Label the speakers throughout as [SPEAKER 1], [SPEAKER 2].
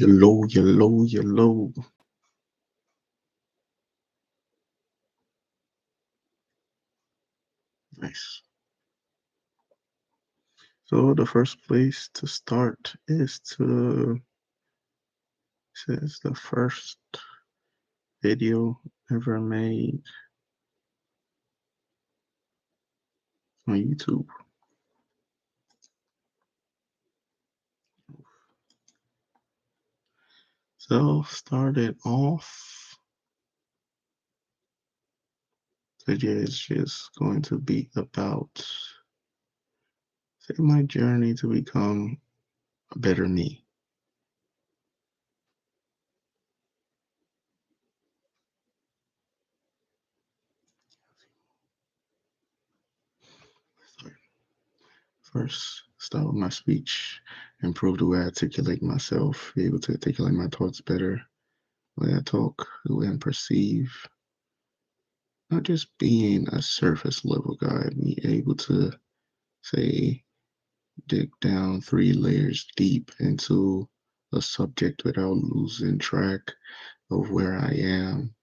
[SPEAKER 1] Yellow, yellow, yellow. Nice. So the first place to start is to says the first video ever made on YouTube. So started off. Video is just going to be about say my journey to become a better me. Sorry. First, start with my speech, improve the way I articulate myself, be able to articulate my thoughts better, the way I talk, the way I perceive. Not just being a surface level guy, be able to say dig down 3 layers deep into a subject without losing track of where I am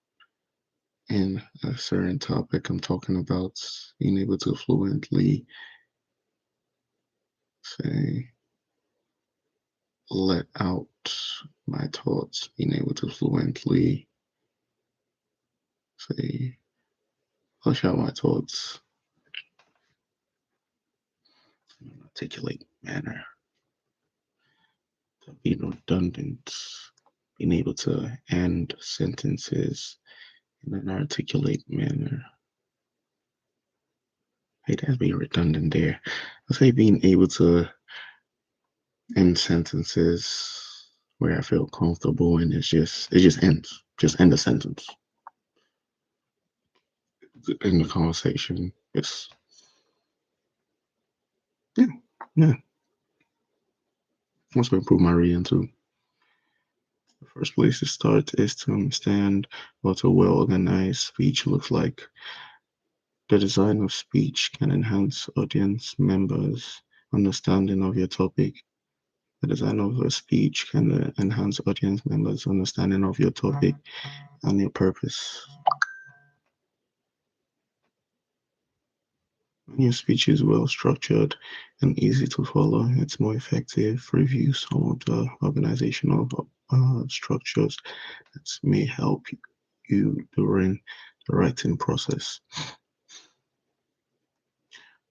[SPEAKER 1] in a certain topic I'm talking about, being able to fluently say let out my thoughts, being able to fluently say flush out my thoughts in an articulate manner, to be redundant, being able to end sentences in an articulate manner. Hey, that's being redundant there. I say being able to end sentences where I feel comfortable and it just ends. Just end the sentence in the conversation. It's yeah, yeah. Wants to improve my reading too. The first place to start is to understand what a well organized speech looks like. The design of speech can enhance audience members' understanding of your topic. The design of a speech can enhance audience members' understanding of your topic and your purpose. When your speech is well structured and easy to follow, it's more effective. Review some of the organizational structures that may help you during the writing process.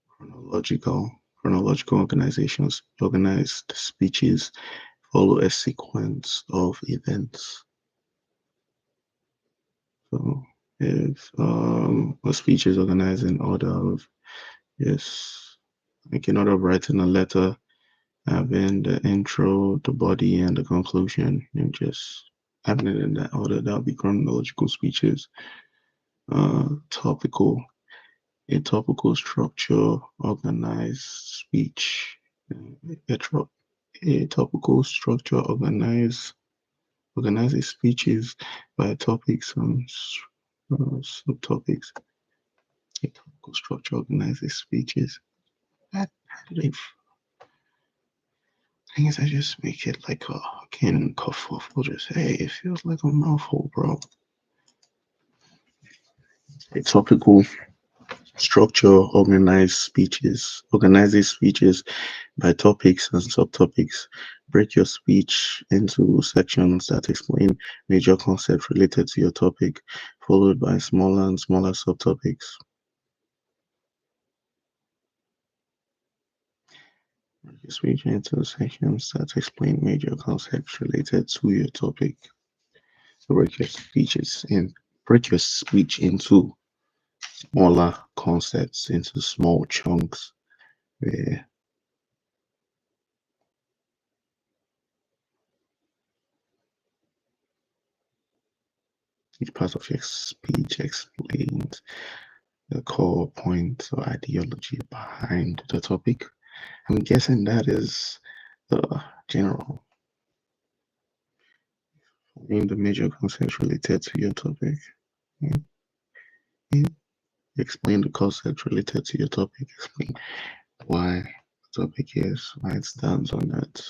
[SPEAKER 1] Chronological chronological organized speeches follow a sequence of events. So if a speech is organized in order of yes, like in order of writing a letter, having the intro, the body, and the conclusion, and just having it in that order, that would be chronological speeches. Topical, a topical structure, organized speech. A, tro- a topical structure, organizes speeches by topics and subtopics. A topical structure organizes speeches. How do they thing is, I just make it like a can cough off. We'll just hey, it feels like a mouthful, bro. A topical structure organizes speeches by topics and subtopics. Break your speech into sections that explain major concepts related to your topic, followed by smaller and smaller subtopics. Break your speech into sections that explain major concepts related to your topic. So break your speech into smaller concepts, into small chunks where each part of your speech explains the core point or ideology behind the topic. I'm guessing that is the general, the major concepts related to your topic. Yeah. Yeah. Explain the concept related to your topic. Explain why the topic is, why it stands on that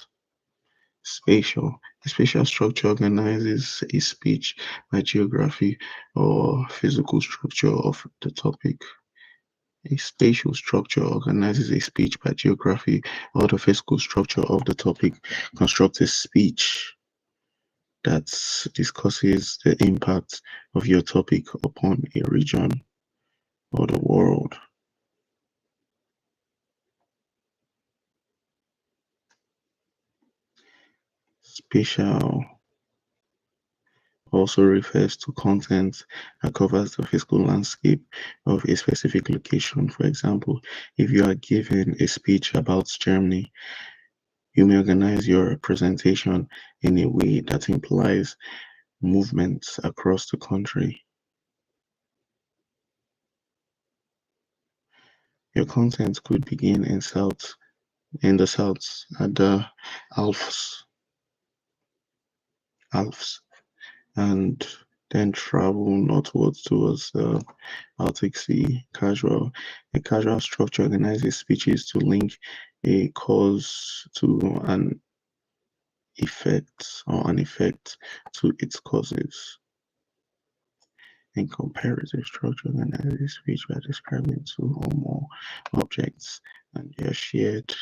[SPEAKER 1] Spatial. A spatial structure organizes a speech by geography or physical structure of the topic. A spatial structure organizes a speech by geography or the physical structure of the topic. Construct a speech that discusses the impact of your topic upon a region or the world. Spatial also refers to content that covers the physical landscape of a specific location. For example, if you are given a speech about Germany, you may organize your presentation in a way that implies movements across the country. Your content could begin in the south at the Alps, Alps, and then travel northwards towards the Baltic Sea. A casual structure organizes speeches to link a cause to an effect to its causes. A comparative structure organizes speech by describing two or more objects and their shared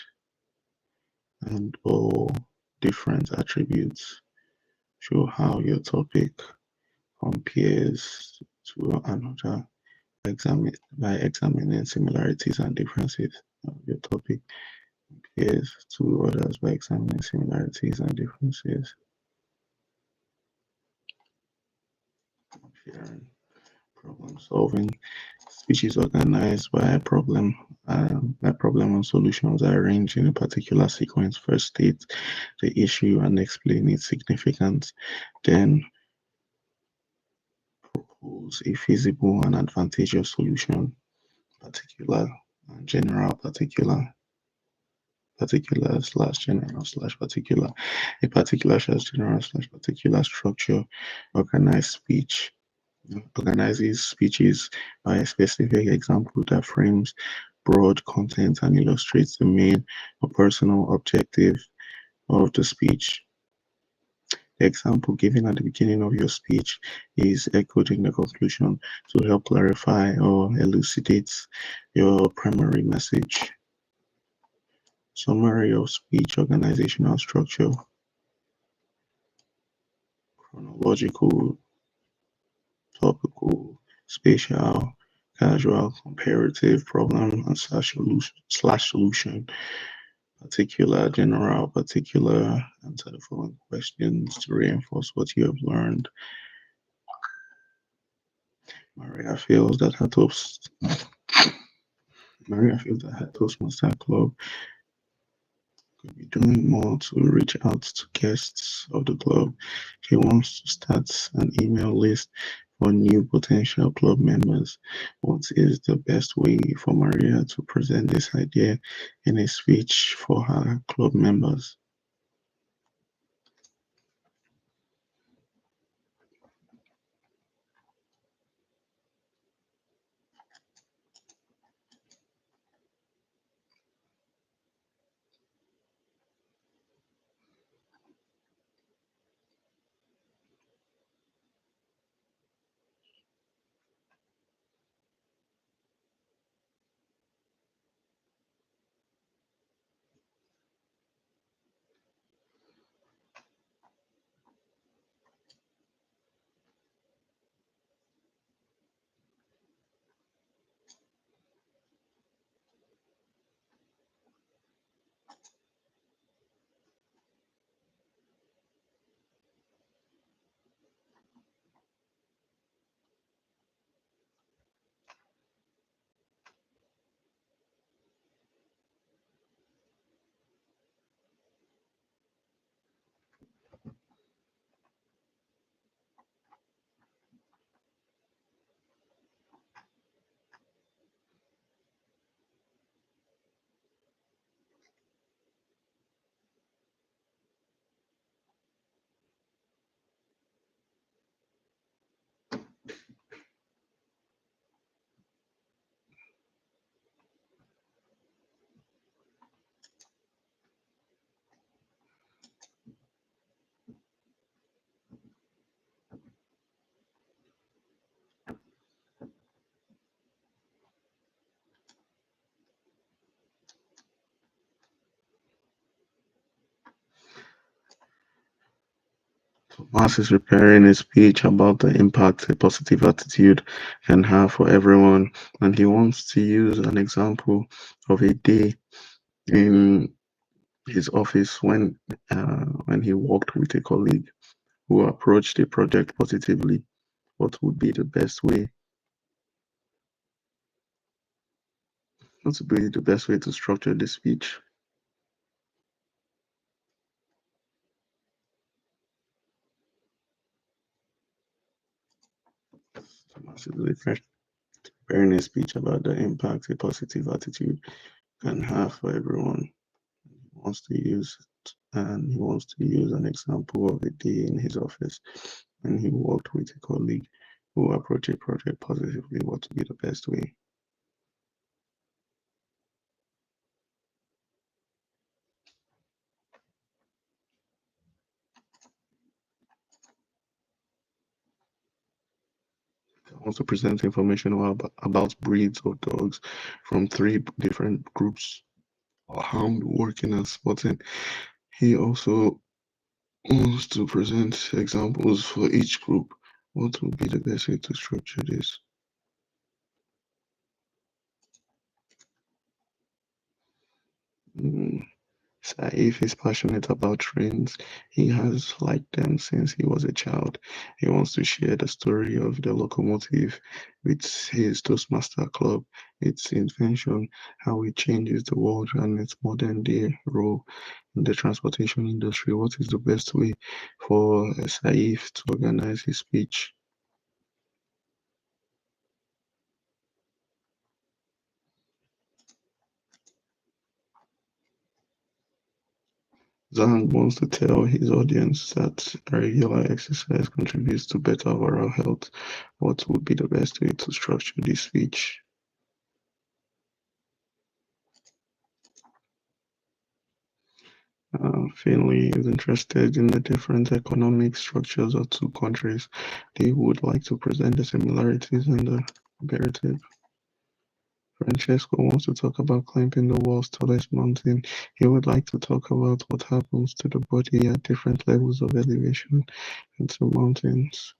[SPEAKER 1] and or different attributes. Show how your topic compares to another by examining similarities and differences. Your topic compares to others by examining similarities and differences. Sharing problem solving. Speech is organized by problem and solutions are arranged in a particular sequence. First state the issue and explain its significance, then propose a feasible and advantageous solution, particular and general, particular slash general slash particular, a particular slash general slash particular structure, organized speech, organizes speeches by a specific example that frames broad content and illustrates the main or personal objective of the speech. The example given at the beginning of your speech is echoed in the conclusion to help clarify or elucidate your primary message. Summary of speech organizational structure, chronological, topical, spatial, casual, comparative, problem, and slash solution, particular, general, particular. Answer the following questions to reinforce what you have learned. Maria feels that her Toastmaster Club could be doing more to reach out to guests of the club. She wants to start an email list for new potential club members. What is the best way for Maria to present this idea in a speech for her club members? Thomas is preparing a speech about the impact a positive attitude can have for everyone, and he wants to use an example of a day in his office when he worked with a colleague who approached a project positively. What would be the best way? What would be the best way to structure the speech? Thomas is preparing a speech about the impact a positive attitude can have for everyone. Wants to use and he wants to use an example of a day in his office when he worked with a colleague who approached a project positively. What would be the best way? I want to present information about breeds of dogs from three different groups: hound, working, and spotting. He also wants to present examples for each group. What would be the best way to structure this? Mm, Saif is passionate about trains. He has liked them since he was a child. He wants to share the story of the locomotive with his Toastmaster club, its invention, how it changes the world, and its modern day role in the transportation industry. What is the best way for Saif to organize his speech? Zhang wants to tell his audience that regular exercise contributes to better overall health. What would be the best way to structure this speech? Finley is interested in the different economic structures of two countries. They would like to present the similarities and the comparative. Francesco wants to talk about climbing the world's tallest mountain. He would like to talk about what happens to the body at different levels of elevation into mountains.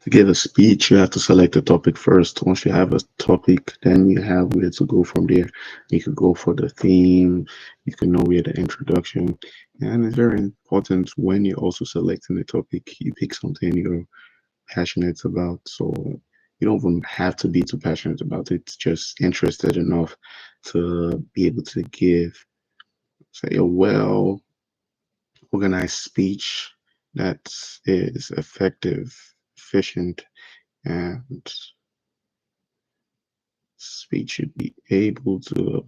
[SPEAKER 1] To give a speech, you have to select a topic first. Once you have a topic, then you have where to go from there. You could go for the theme, you can know where the introduction, and it's very important when you're also selecting the topic, you pick something you're passionate about. So you don't even have to be too passionate about it, just interested enough to be able to give, say, a well organized speech that is effective, efficient, and speech should be able to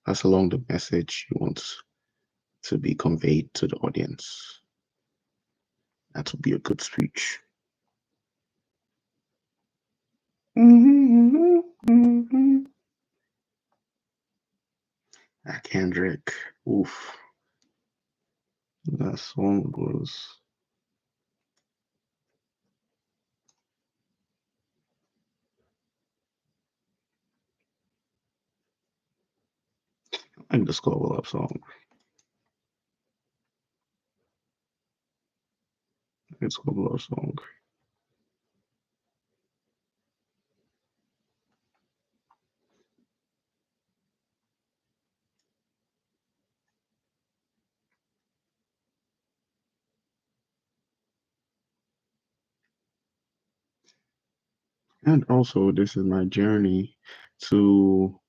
[SPEAKER 1] pass along the message you want to be conveyed to the audience. That would be a good speech. Kendrick, oof, that song was. I like the Squabble Up song. It's Squabble Up song. And also, this is my journey to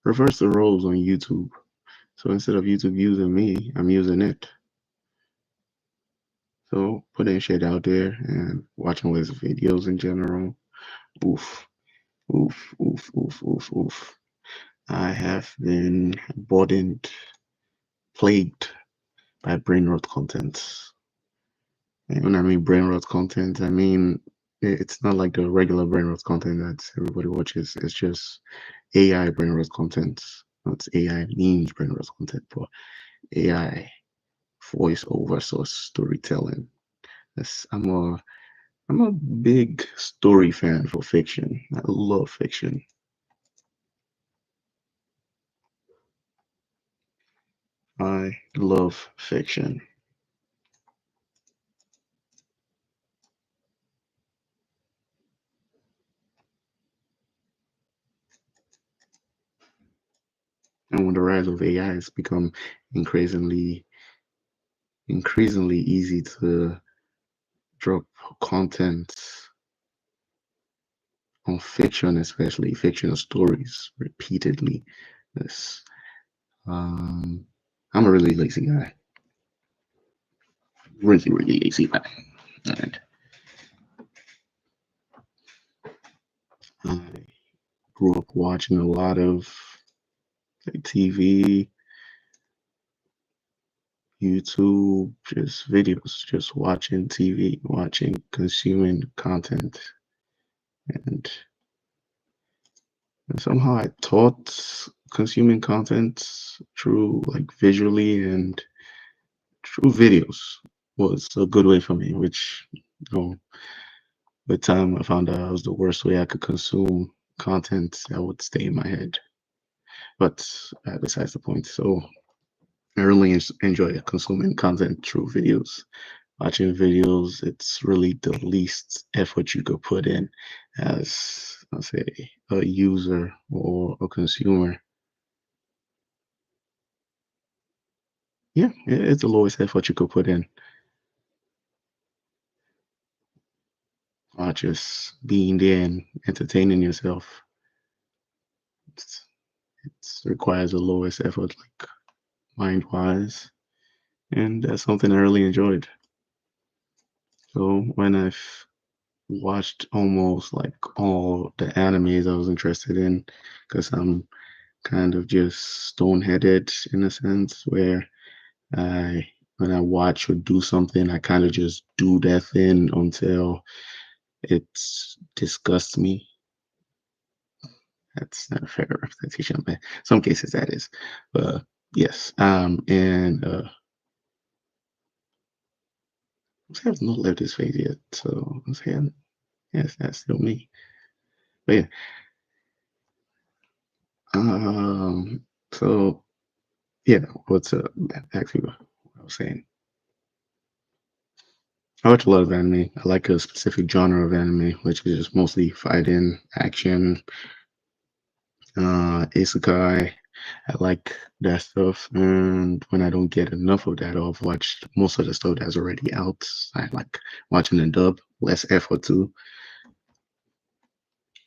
[SPEAKER 1] reverse the roles on YouTube. So instead of YouTube using me, I'm using it. So putting shit out there and watching his videos in general. Oof, oof, oof, oof, oof, oof. I have been burdened, plagued by brain rot content. And when I mean brain rot content, I mean it's not like the regular brain rot content that everybody watches. It's just AI brain rot content. Not AI means brain rot content, but AI voice over source storytelling. I'm a big story fan for fiction. I love fiction. I love fiction. And when the rise of AI has become increasingly easy to drop content on fiction, especially fictional stories repeatedly. This um I'm a really lazy guy. Really, really lazy guy. And I grew up watching a lot of like, TV, YouTube, just videos, just watching TV, watching, consuming content. And somehow I taught consuming content through like visually and through videos was a good way for me, which with time I found out was the worst way I could consume content that would stay in my head. But besides the point, so I really enjoy consuming content through videos. Watching videos, it's really the least effort you could put in as, I'll say, a user or a consumer. Yeah, it's the lowest effort you could put in. Just being there and entertaining yourself. It's, it requires the lowest effort, like mind-wise, and that's something I really enjoyed. So when I've watched almost like all the animes I was interested in, because I'm kind of just stone-headed in a sense, where I when I watch or do something, I kind of just do that thing until it disgusts me. That's not a fair representation, but some cases that is. But yes, and I have not left this phase yet, so I'm saying yes, that's still me. But yeah, um, so yeah, what's actually what I was saying. I watch a lot of anime. I like a specific genre of anime, which is just mostly fighting, action, isekai. I like that stuff. And when I don't get enough of that, I've watched most of the stuff that's already out. I like watching the dub, less effort too.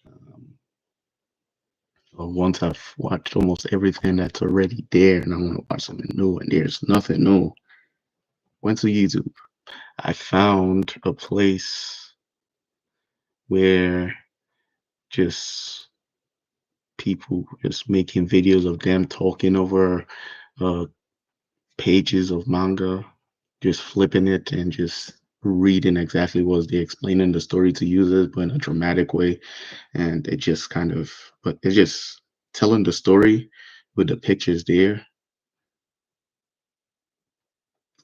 [SPEAKER 1] Um, so once I've watched almost everything that's already there and I want to watch something new and there's nothing new, went to YouTube. I found a place where just people just making videos of them talking over uh, pages of manga, just flipping it and just reading exactly what they explaining the story to users, but in a dramatic way. And it just kind of, but it's just telling the story with the pictures there.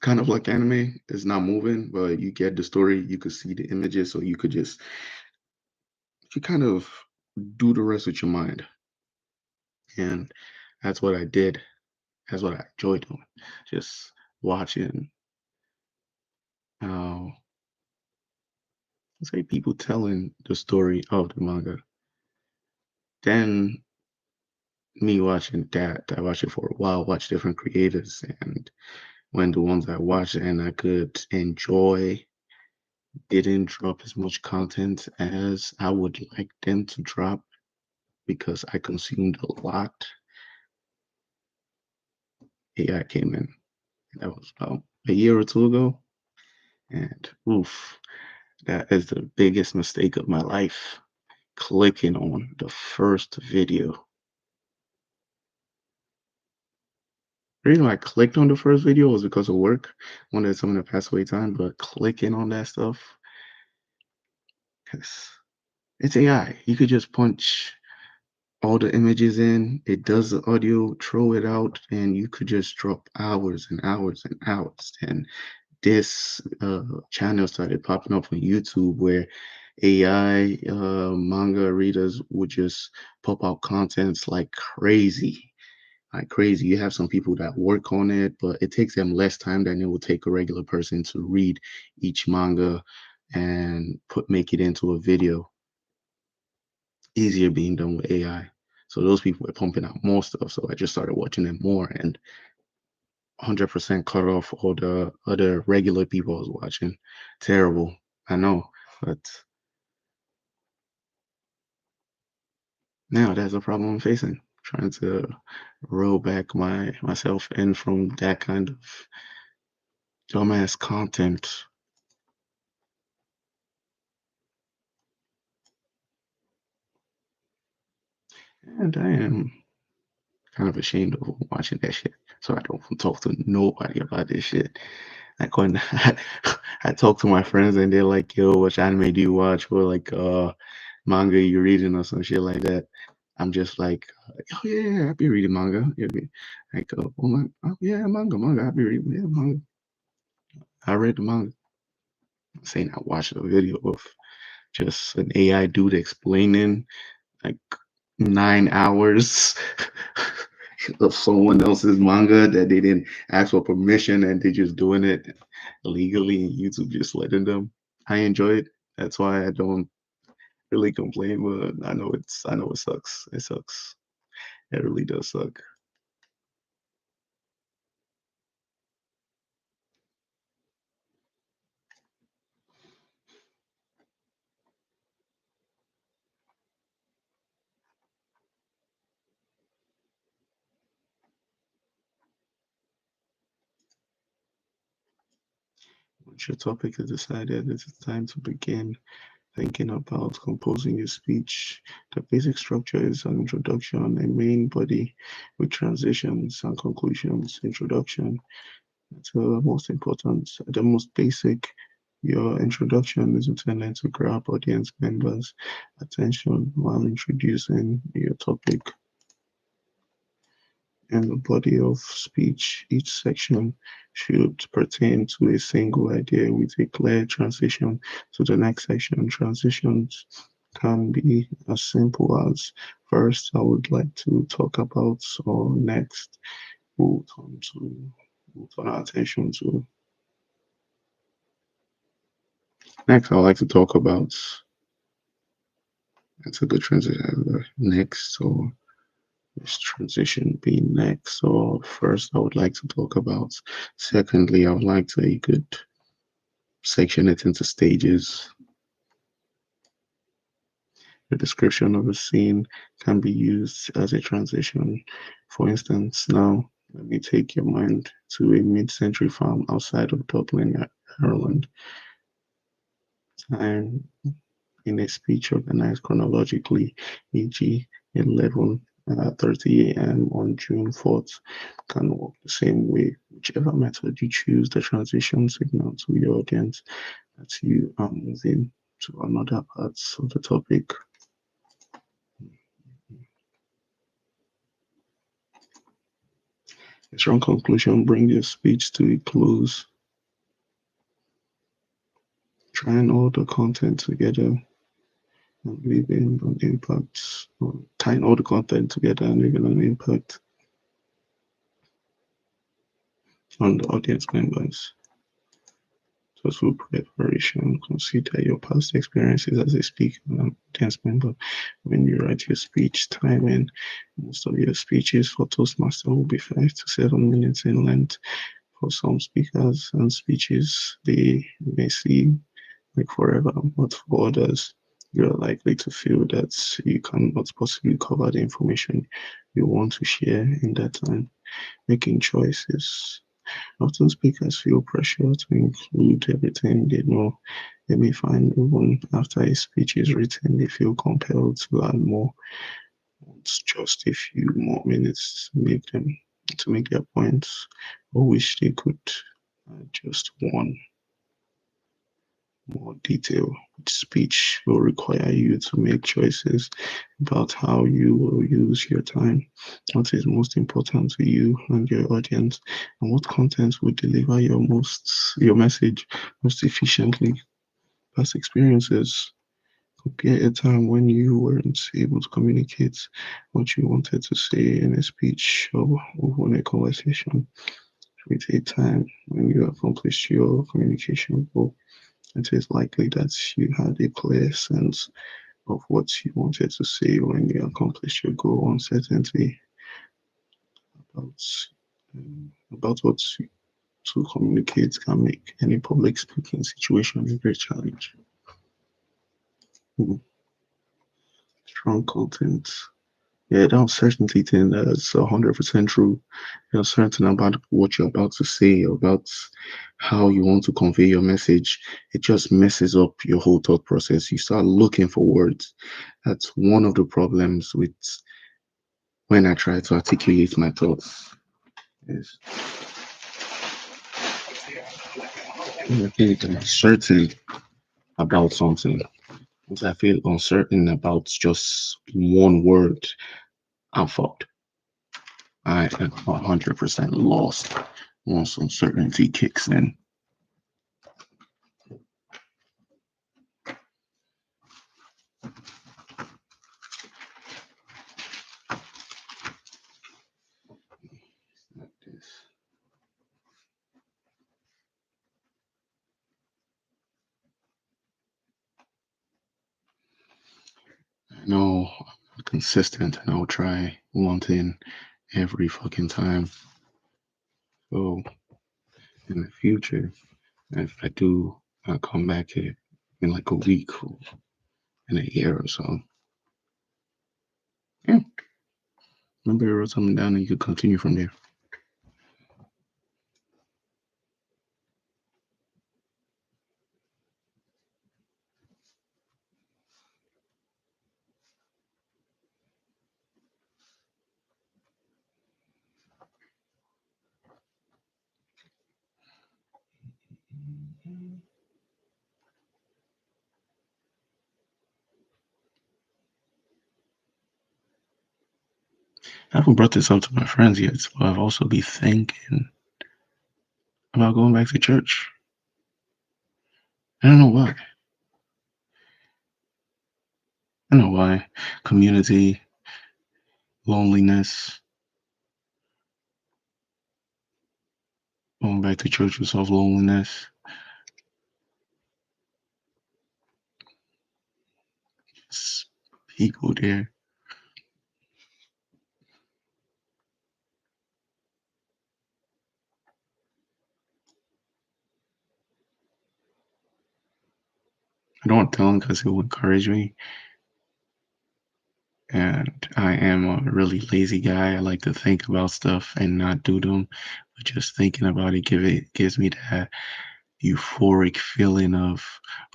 [SPEAKER 1] Kind of like anime. It's not moving, but you get the story. You could see the images, so you could just you kind of do the rest with your mind. And that's what I did. That's what I enjoy doing. Just watching how say people telling the story of the manga. Then me watching that, I watched it for a while, watch different creators, and when the ones I watched and I could enjoy didn't drop as much content as I would like them to drop because I consumed a lot. AI came in. That was about a year or two ago. And oof, that is the biggest mistake of my life. Clicking on the first video. The reason why I clicked on the first video was because of work. Wanted someone to pass away time, but clicking on that stuff, because it's AI. You could just punch all the images in, it does the audio, throw it out, and you could just drop hours and hours and hours. And this channel started popping up on YouTube where AI manga readers would just pop out contents like crazy. Like crazy. You have some people that work on it, but it takes them less time than it will take a regular person to read each manga and make it into a video. Easier being done with AI. So those people were pumping out more stuff. So I just started watching them more and 100% cut off all the other regular people I was watching. Terrible. I know. But now that's a problem I'm facing. Trying to roll back myself in from that kind of dumbass content. And I am kind of ashamed of watching that shit. So I don't talk to nobody about this shit. Like when I talk to my friends and they're like, "Yo, which anime do you watch?" Or like, manga you reading or some shit like that. I'm just like, "Oh yeah, I be reading manga." Yeah, like, "Oh my, oh yeah, manga. I be reading, yeah, manga. I read the manga." I'm saying I watched a video of just an AI dude explaining like 9 hours of someone else's manga that they didn't ask for permission and they just doing it legally and YouTube just letting them. I enjoy it. That's why I don't really complain, but I know it sucks. It sucks. It really does suck. Once your topic is decided, it is time to begin thinking about composing your speech. The basic structure is an introduction, a main body with transitions and conclusions. Introduction. It's the most important, the most basic. Your introduction is intended to grab audience members' attention while introducing your topic and the body of speech. Each section should pertain to a single idea with a clear transition to the next section. Transitions can be as simple as first, I would like to talk about, or next, we'll we'll turn our attention to. Next, I would like to talk about. That's a good transition. Next, or this transition be next. So first, I would like to talk about. Secondly, I would like to you could section it into stages. The description of a scene can be used as a transition. For instance, now let me take your mind to a mid-century farm outside of Dublin, Ireland. Time in a speech organized chronologically, e.g., 11:30 a.m. on June 4th, can work the same way. Whichever method you choose, the transition signal to your audience that you are moving to another part of the topic. A strong conclusion brings your speech to a close, trying all the content together and leaving an impact, or tying all the content together and leaving an impact on the audience members. Successful preparation. Consider your past experiences as a speaker and audience member when you write your speech. Timing. Most of your speeches for Toastmaster will be 5 to 7 minutes in length. For some speakers and speeches, they may see like forever, but for others, you're likely to feel that you cannot possibly cover the information you want to share in that time. Making choices. Often speakers feel pressure to include everything they know. They may find even after a speech is written, they feel compelled to add more. It's just a few more minutes to make their points, or wish they could just one more detail. Speech will require you to make choices about how you will use your time, what is most important to you and your audience, and what content will deliver your message most efficiently. Past experiences. Compare a time when you weren't able to communicate what you wanted to say in a speech or in a conversation. With a time when you accomplished your communication goal, it is likely that you had a clear sense of what you wanted to say when you accomplished your goal. Uncertainty about about what to communicate can make any public speaking situation a great challenge. Mhm. Strong content. Yeah, that uncertainty thing, that's 100% true. You're certain about what you're about to say, about how you want to convey your message. It just messes up your whole thought process. You start looking for words. That's one of the problems with when I try to articulate my thoughts. Is when I feel uncertain about something. Once I feel uncertain about just one word, I'm fucked. I am 100% lost once uncertainty kicks in. Like this. I know I'm consistent and I'll try one thing every fucking time. So in the future, if I do come back here in like a week or in a year or so, yeah, remember to wrote something down and you could continue from there. I haven't brought this up to my friends yet, but I've also be thinking about going back to church. I don't know why. I don't know why. Community, loneliness, going back to church will solve loneliness. It's people there. I don't want to tell them because it will encourage me. And I am a really lazy guy. I like to think about stuff and not do them. But just thinking about it gives me that euphoric feeling of,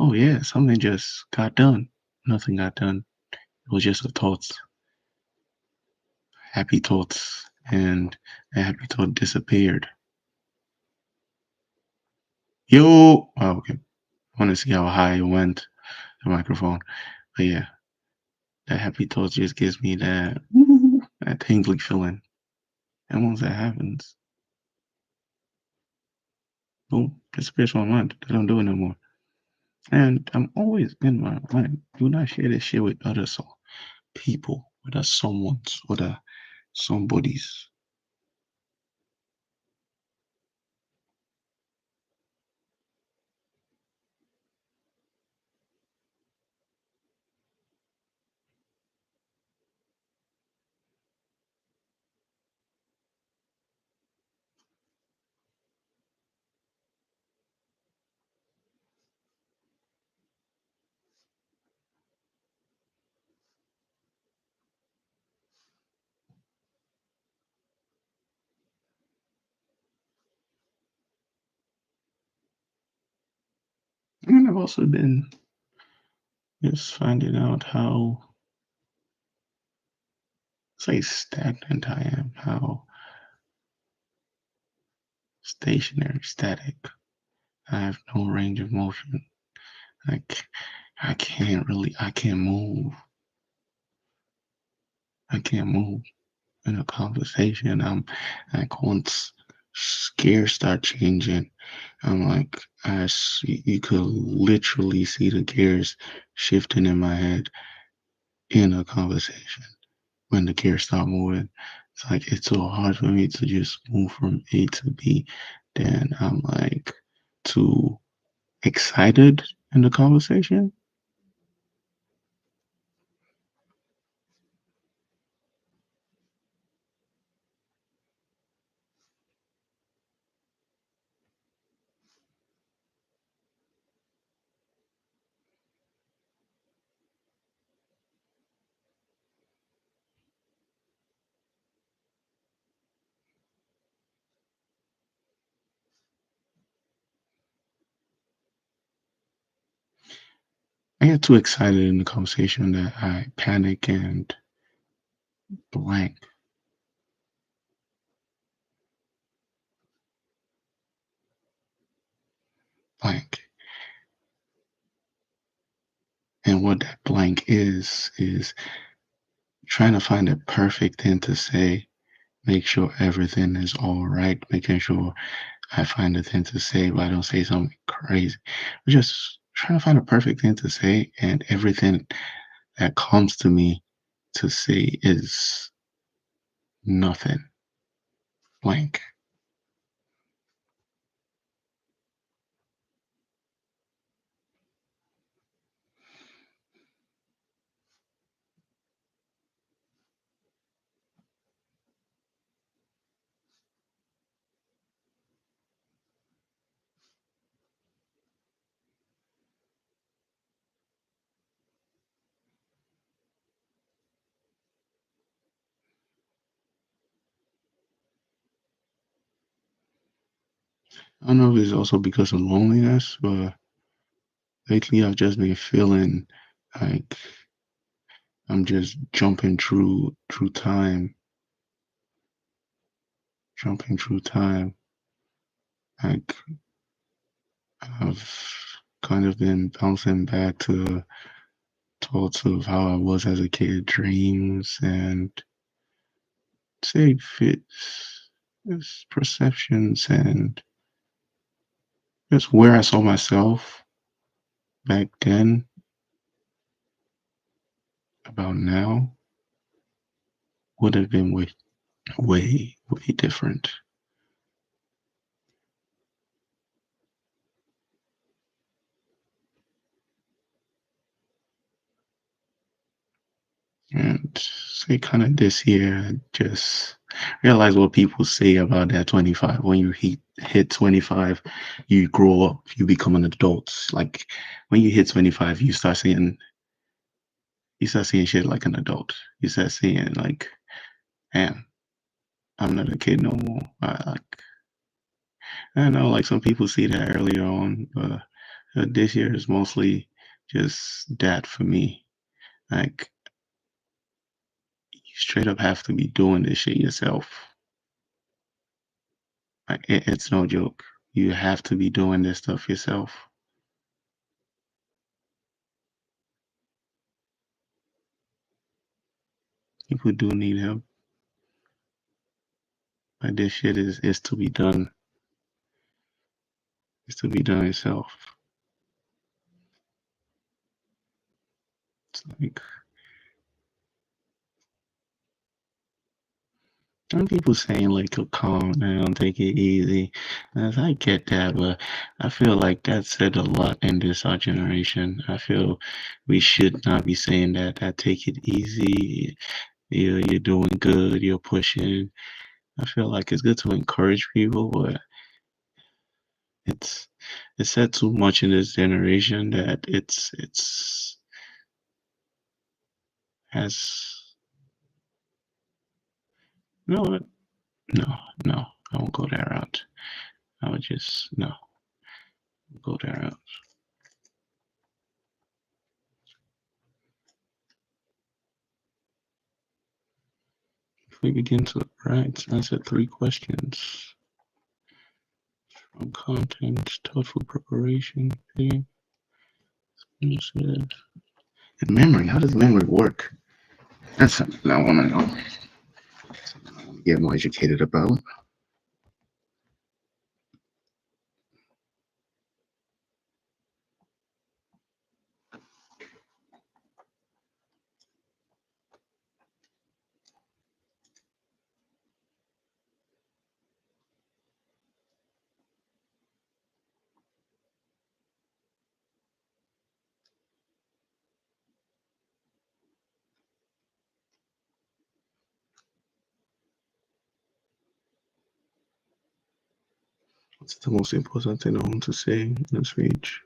[SPEAKER 1] oh yeah, something just got done. Nothing got done. It was just a thoughts, happy thoughts, and a happy thought disappeared. Yo, oh, okay. I want to see how high it went, the microphone. But yeah, that happy thought just gives me that that tingly feeling. And once that happens, boom, disappears from my mind. I don't do it no more. And I'm always in my mind. Do not share this shit with other people, with other someone's, other somebody's. And I've also been just finding out how, say, stagnant I am, how stationary, static. I have no range of motion. Like I can't move. I can't move in a conversation. I'm like once gears start changing, I'm like, you could literally see the gears shifting in my head in a conversation when the gears start moving. It's like it's so hard for me to just move from A to B. Then I'm like too excited in the conversation. I get too excited in the conversation that I panic and blank, blank. And what that blank is trying to find a perfect thing to say, make sure everything is all right, making sure I find a thing to say, but I don't say something crazy. Just trying to find a perfect thing to say, and everything that comes to me to say is nothing, blank. I don't know if it's also because of loneliness, but lately I've just been feeling like I'm just jumping through time, jumping through time. Like I've kind of been bouncing back to thoughts of how I was as a kid, dreams, and say fits, just perceptions, and just where I saw myself back then about now would have been way different. And say kind of this year, I just realize what people say about that 25. When you hit 25, you grow up, you become an adult. Like when you hit 25, you start seeing shit like an adult. You start seeing like, man, I'm not a kid no more. I know like some people see that earlier on, but this year is mostly just that for me. Like you straight up have to be doing this shit yourself. Like it's no joke. You have to be doing this stuff yourself. People do need help. Like this shit is to be done. It's to be done yourself. It's like some people saying like, "Oh, calm down, take it easy." As I get that, but I feel like that said a lot in this our generation. I feel we should not be saying that. That take it easy. You're doing good. You're pushing. I feel like it's good to encourage people, but it's it's said too much in this generation that it's has no no no. I won't go that route. I would just no go that route. we begin to write, answer 3 questions from content, thoughtful preparation, and memory. How does memory work? That's something I want to know. Something I want to get more educated about. What's the most important thing I want to say in a speech?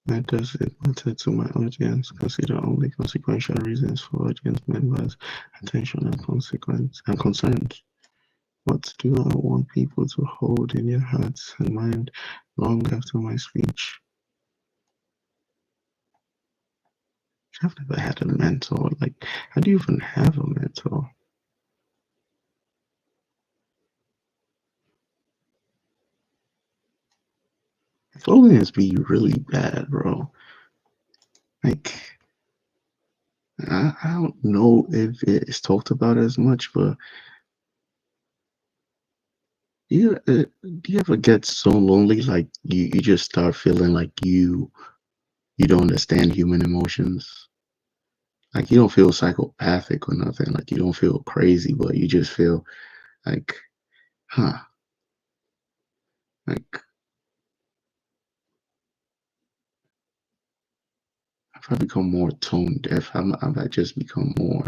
[SPEAKER 1] That does it matter to my audience. Consider only consequential reasons for audience members' attention and consequence and concerns. What do I want people to hold in their hearts and mind long after my speech? I've never had a mentor. Like, how do you even have a mentor? Loneliness be really bad, bro. Like, I don't know if it's talked about as much, but do you ever get so lonely, like you just start feeling like you don't understand human emotions? Like you don't feel psychopathic or nothing. Like you don't feel crazy, but you just feel like, huh, like if I become more tone deaf, I might just become more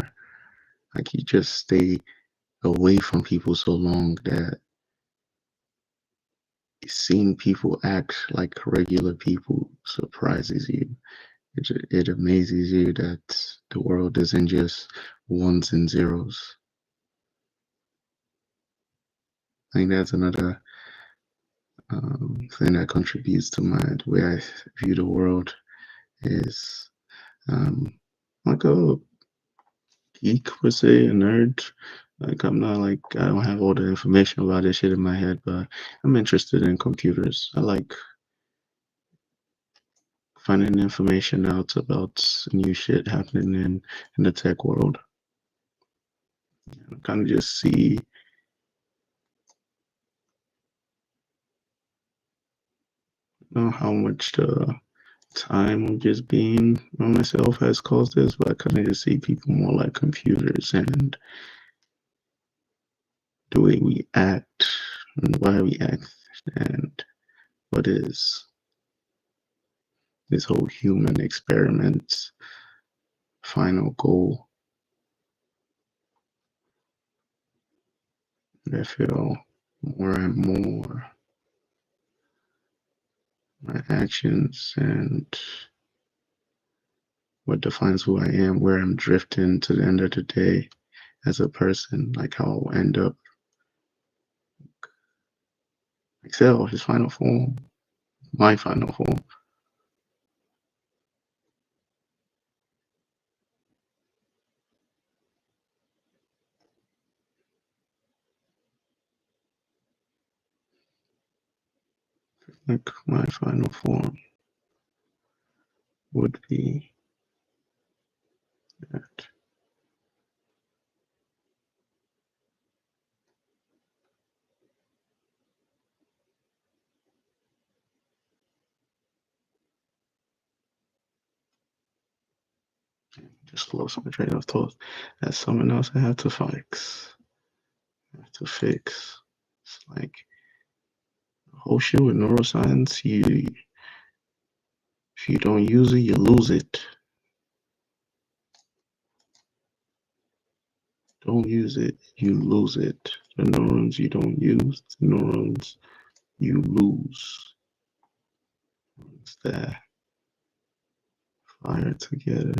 [SPEAKER 1] like you just stay away from people so long that seeing people act like regular people surprises you. It amazes you that the world isn't just ones and zeros. I think that's another thing that contributes to my the way I view the world is um, like a geek per se, a nerd. Like I'm not like I don't have all the information about this shit in my head, but I'm interested in computers. I like finding information out about new shit happening in the tech world. I kind of just see how much the time of just being on myself has caused this, but I kind of just see people more like computers and the way we act and why we act and what is this whole human experiment's final goal. I feel more and more my actions and what defines who I am, where I'm drifting to the end of the day as a person, like how I'll end up. Excel, his final form, my final form, like my final form would be that. Just lost my train of thought. That's something else I have to fix. I have to fix. It's like the whole shit with neuroscience. You if you don't use it, you lose it. Don't use it, you lose it. The neurons you don't use, the neurons you lose. It's that fire together.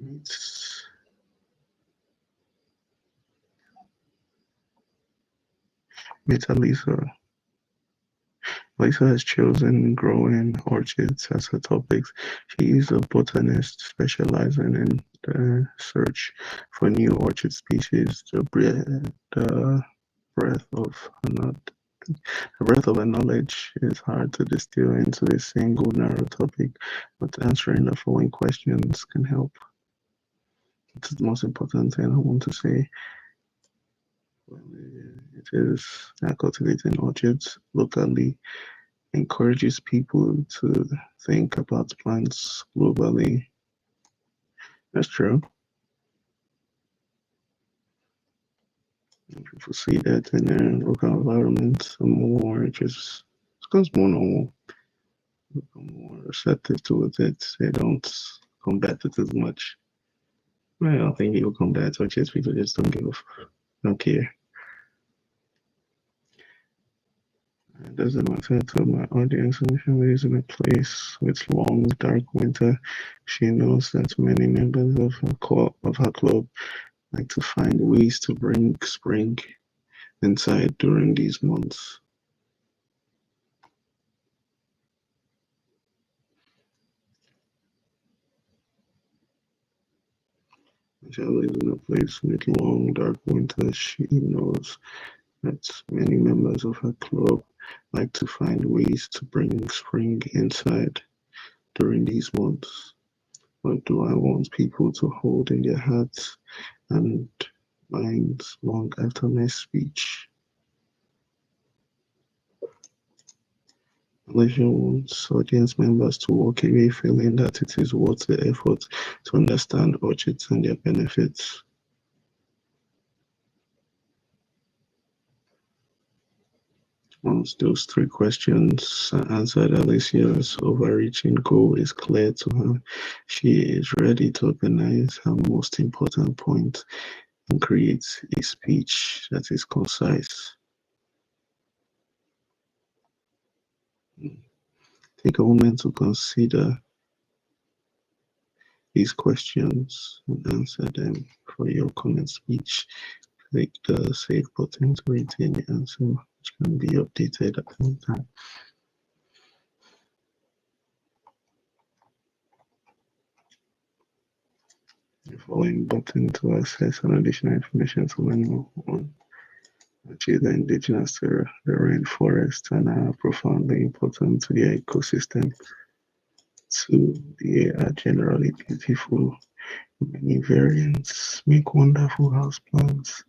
[SPEAKER 1] It's Meta Lisa. Lisa has chosen growing orchids as her topics. She is a botanist specializing in the search for new orchid species. The breadth of her knowledge, the breadth of her knowledge is hard to distill into a single narrow topic, but answering the following questions can help. It's the most important thing I want to say. Well, it is that cultivating orchids locally encourages people to think about plants globally. That's true. People see that in their local environment, more just becomes more normal, become more receptive towards it. They don't combat it as much. Well, I don't think people combat orchids, people just don't give a don't care. It doesn't matter to my audience and she lives in a place with long, dark winter. She knows that many members of her club like to find ways to bring spring inside during these months. She lives in a place with long, dark winters. She knows that many members of her club like to find ways to bring spring inside during these months. What do I want people to hold in their hearts and minds long after my speech? Malaysia wants audience members to walk away feeling that it is worth the effort to understand orchids and their benefits. Once those three questions are answered, Alicia's overreaching goal is clear to her. She is ready to organize her most important point and create a speech that is concise. Take a moment to consider these questions and answer them for your comment speech. Click the save button to retain the answer, which can be updated at any time. The following button to access an additional information to learn more on orchids are indigenous to the rainforest and are profoundly important to their ecosystem. Two, they are generally beautiful. Many variants make wonderful houseplants.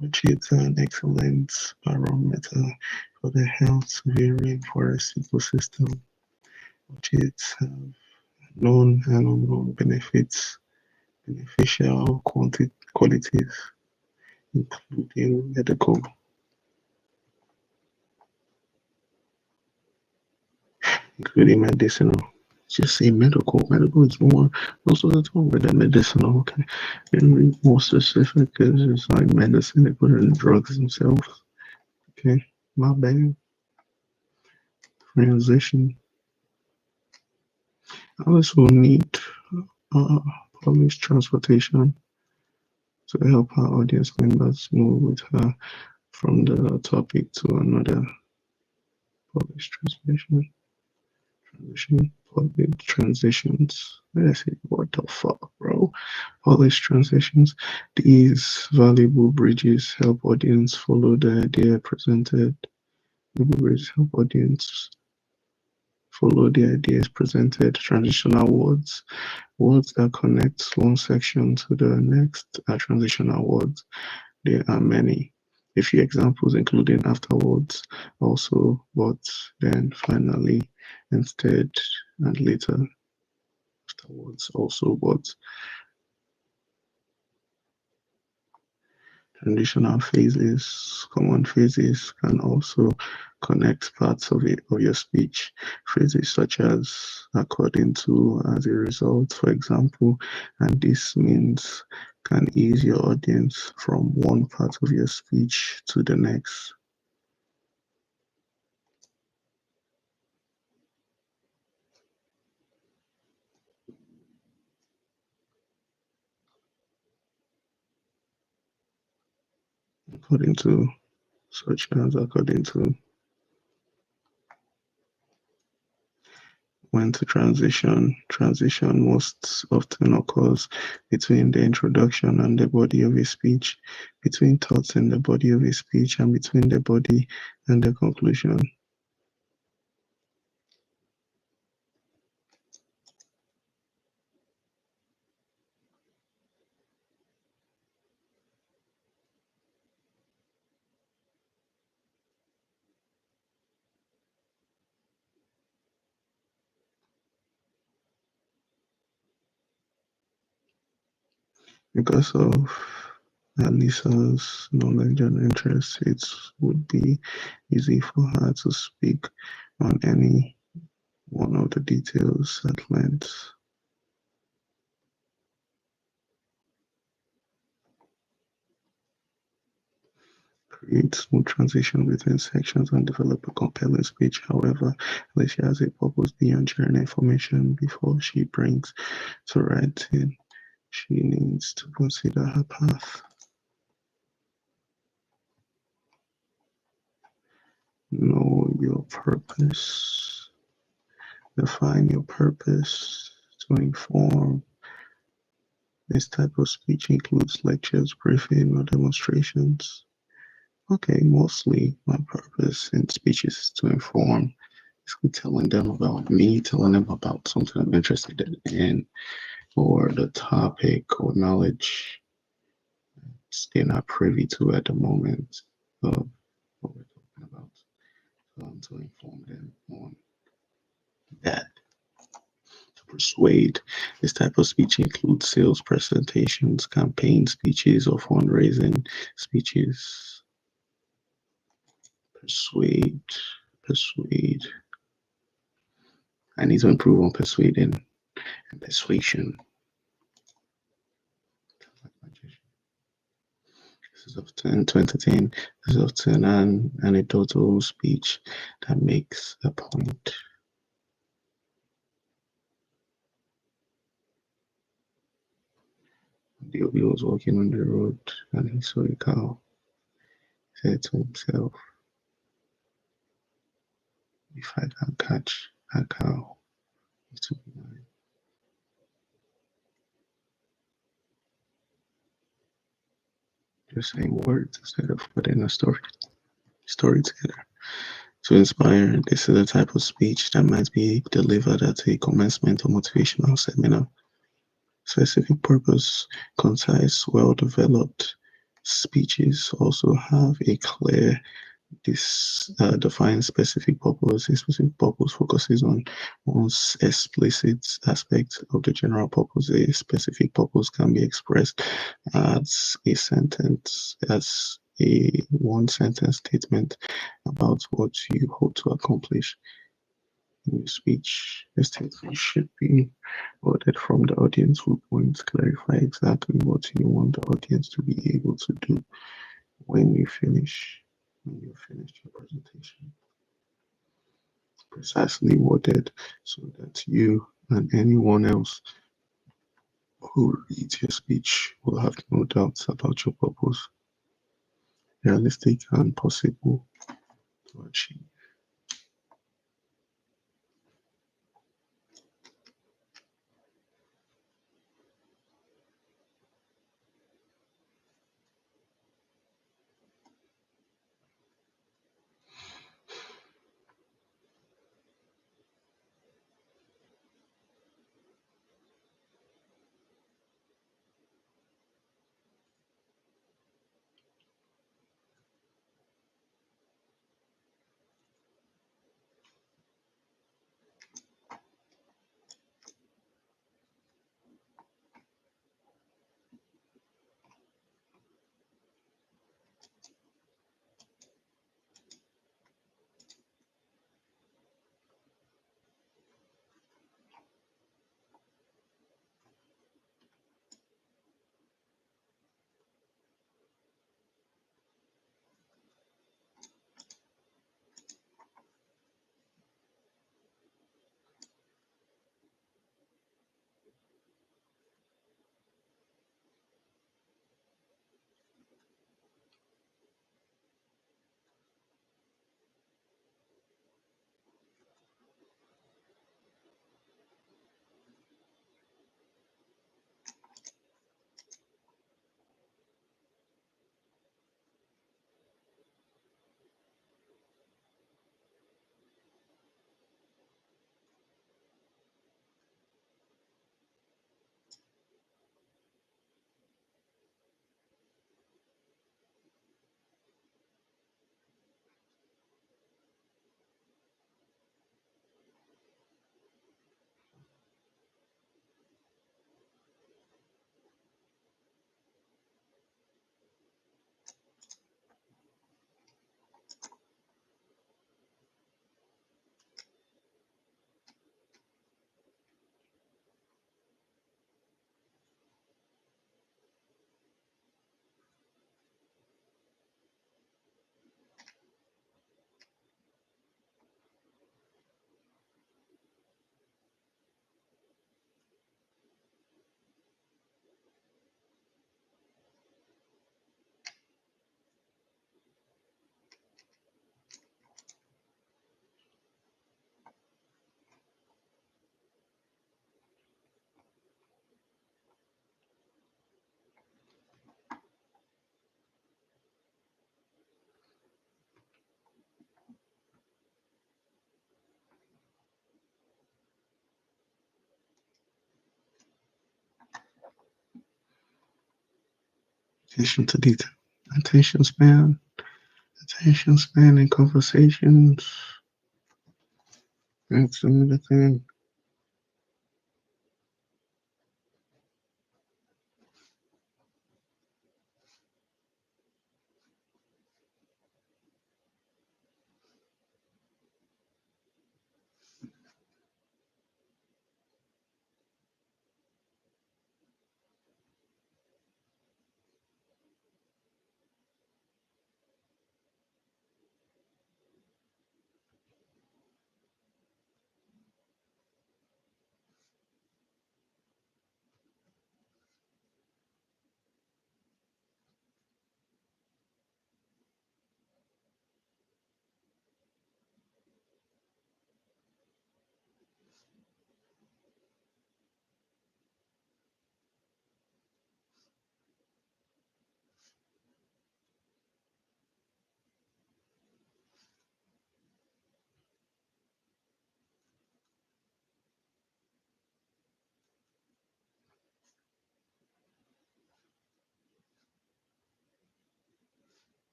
[SPEAKER 1] Orchids are an excellent barometer for the health of a rainforest ecosystem. Orchids have known and unknown beneficial qualities, including medicinal. Just say medical. Medical is more most of the time, but then medicinal. Okay, and more specific is just like medicine. They put it in drugs themselves. Okay, my bad. Transition. I also need uh, public transportation to help our audience members move with her from the topic to another. Public translation, public transitions. Let's see, what the fuck, bro? Public transitions. These valuable bridges help audience follow the idea presented. Valuable bridges help audience follow the ideas presented. Transitional words. Words that connect one section to the next are transitional words. There are many. A few examples including afterwards, also, but, then, finally, instead, and later. Afterwards, also, but. Transitional phases, common phrases can also connect parts of your speech. Phrases such as according to, as a result, for example, and this means can ease your audience from one part of your speech to the next. according to such as according to when to transition. Transition most often occurs between the introduction and the body of a speech, between thoughts in the body of a speech, and between the body and the conclusion. Because of Alisa's knowledge and interests, it would be easy for her to speak on any one of the details at length. Create smooth transition between sections and develop a compelling speech. However, Alicia has a purpose beyond sharing information before she brings to writing. She needs to consider her path. Know your purpose. Define your purpose to inform. This type of speech includes lectures, briefing, or demonstrations. Okay, mostly my purpose in speeches is to inform, basically telling them about me, telling them about something I'm interested in, or the topic or knowledge they're not privy to at the moment of what we're talking about, to inform them on that. To persuade, this type of speech includes sales presentations, campaign speeches, or fundraising speeches. Persuade, persuade. I need to improve on persuading and persuasion. This is often to entertain. This is often an anecdotal speech that makes a point. The Obi was walking on the road and he saw a cow. He said to himself, if I can catch a cow, it will be mine. Just saying words instead of putting a story together. To inspire, this is a type of speech that might be delivered at a commencement or motivational seminar. Specific purpose, concise, well-developed speeches also have a clear, defined specific purpose. A specific purpose focuses on one explicit aspect of the general purpose. A specific purpose can be expressed as a sentence, as a one-sentence statement about what you hope to accomplish in your speech. The statement should be worded from the audience viewpoint, clarify exactly what you want the audience to be able to do when you finish your presentation. Precisely worded so that you and anyone else who reads your speech will have no doubts about your purpose, realistic and possible to achieve. Attention to detail. Attention span. Attention span in conversations. That's another thing.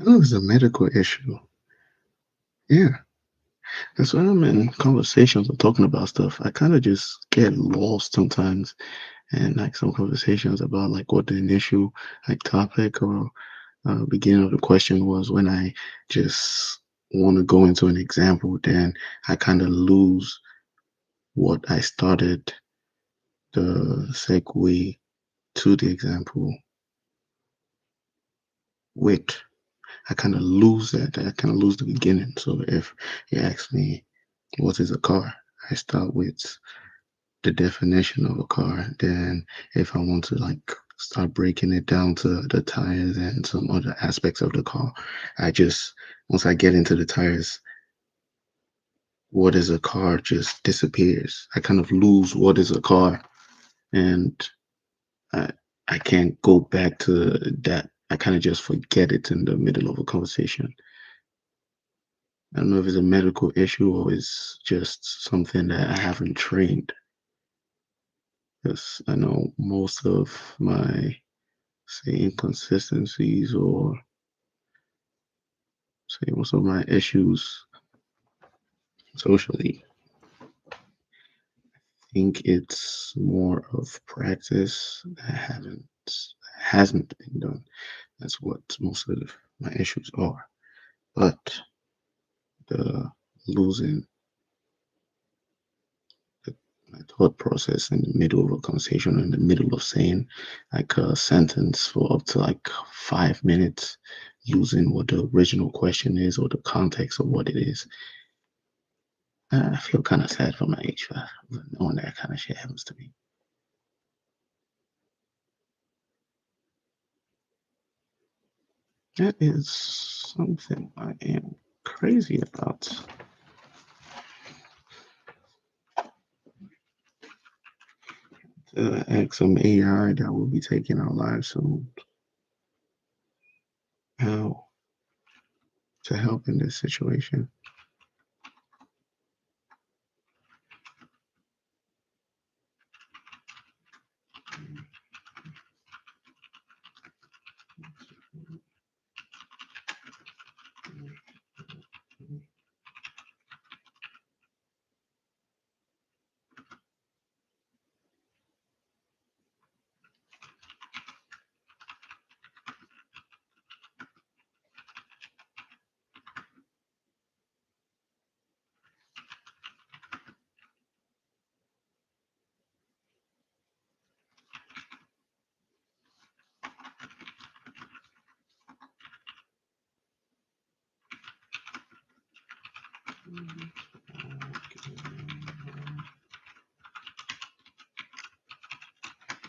[SPEAKER 1] Oh, it's a medical issue. Yeah. That's when I'm in conversations or talking about stuff. I kind of just get lost sometimes. And like some conversations about like what the initial like topic or beginning of the question was, when I just want to go into an example, then I kind of lose what I started the segue to the example with. I kind of lose that. I kind of lose the beginning. So if you ask me, what is a car? I start with the definition of a car. Then if I want to like start breaking it down to the tires and some other aspects of the car, I just once I get into the tires, what is a car just disappears. I kind of lose what is a car, and I I can't go back to that. I kind of just forget it in the middle of a conversation. I don't know if it's a medical issue or it's just something that I haven't trained. Because I know most of my, say, inconsistencies or say most of my issues socially, I think it's more of practice that hasn't been done. That's what most of my issues are. But the losing the, my thought process in the middle of a conversation, in the middle of saying like a sentence for up to like 5 minutes, using what the original question is or the context of what it is. I feel kind of sad for my age for knowing that kind of shit happens to me. That is something I am crazy about. Ask some AI that will be taking our lives soon how to help in this situation.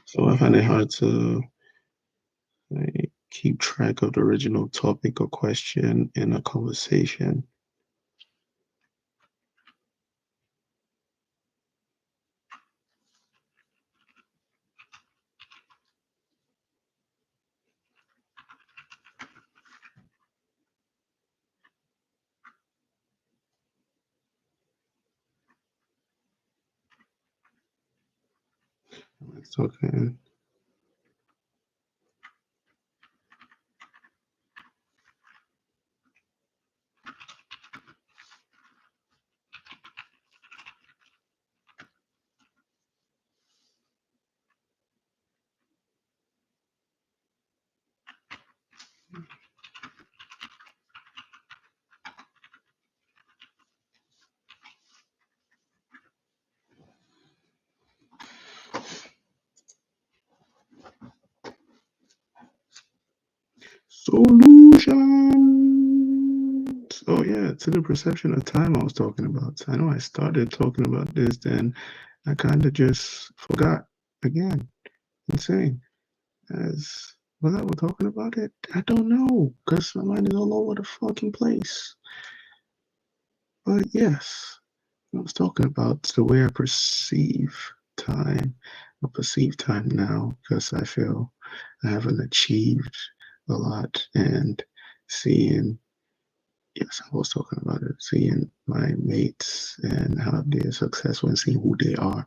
[SPEAKER 1] So I find it hard to like, keep track of the original topic or question in a conversation. talking. Solutions. Oh yeah, to the perception of time I was talking about. I know I started talking about this, then I kind of just forgot again. Insane. As was I talking about it? I don't know, because my mind is all over the fucking place. But yes, I was talking about the way I perceive time. I perceive time now because I feel I haven't achieved a lot, and seeing, yes, I was talking about it, seeing my mates and how they're successful and seeing who they are,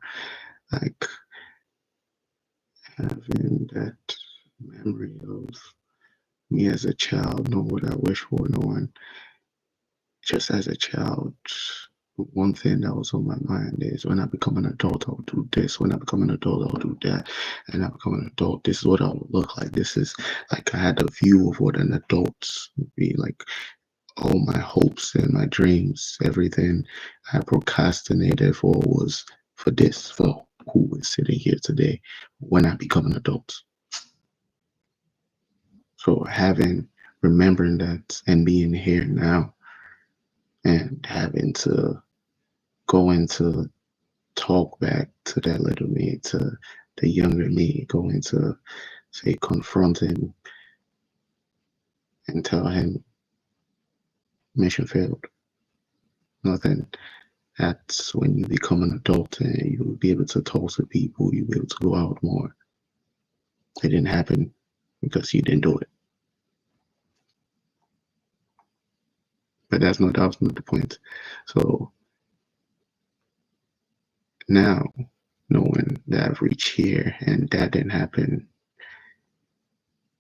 [SPEAKER 1] like having that memory of me as a child, knowing what I wish for, knowing just as a child, one thing that was on my mind is when I become an adult, I'll do this. When I become an adult, I'll do that. And I become an adult, this is what I'll look like. This is like I had a view of what an adult would be like. All my hopes and my dreams, everything I procrastinated for was for this, for who is sitting here today when I become an adult. So having, remembering that and being here now and having to go into talk back to that little me, to the younger me, going to say confront him and tell him mission failed. Nothing. That's when you become an adult and you'll be able to talk to people, you'll be able to go out more. It didn't happen because you didn't do it. But that was not the point. So now, knowing that I've reached here and that didn't happen,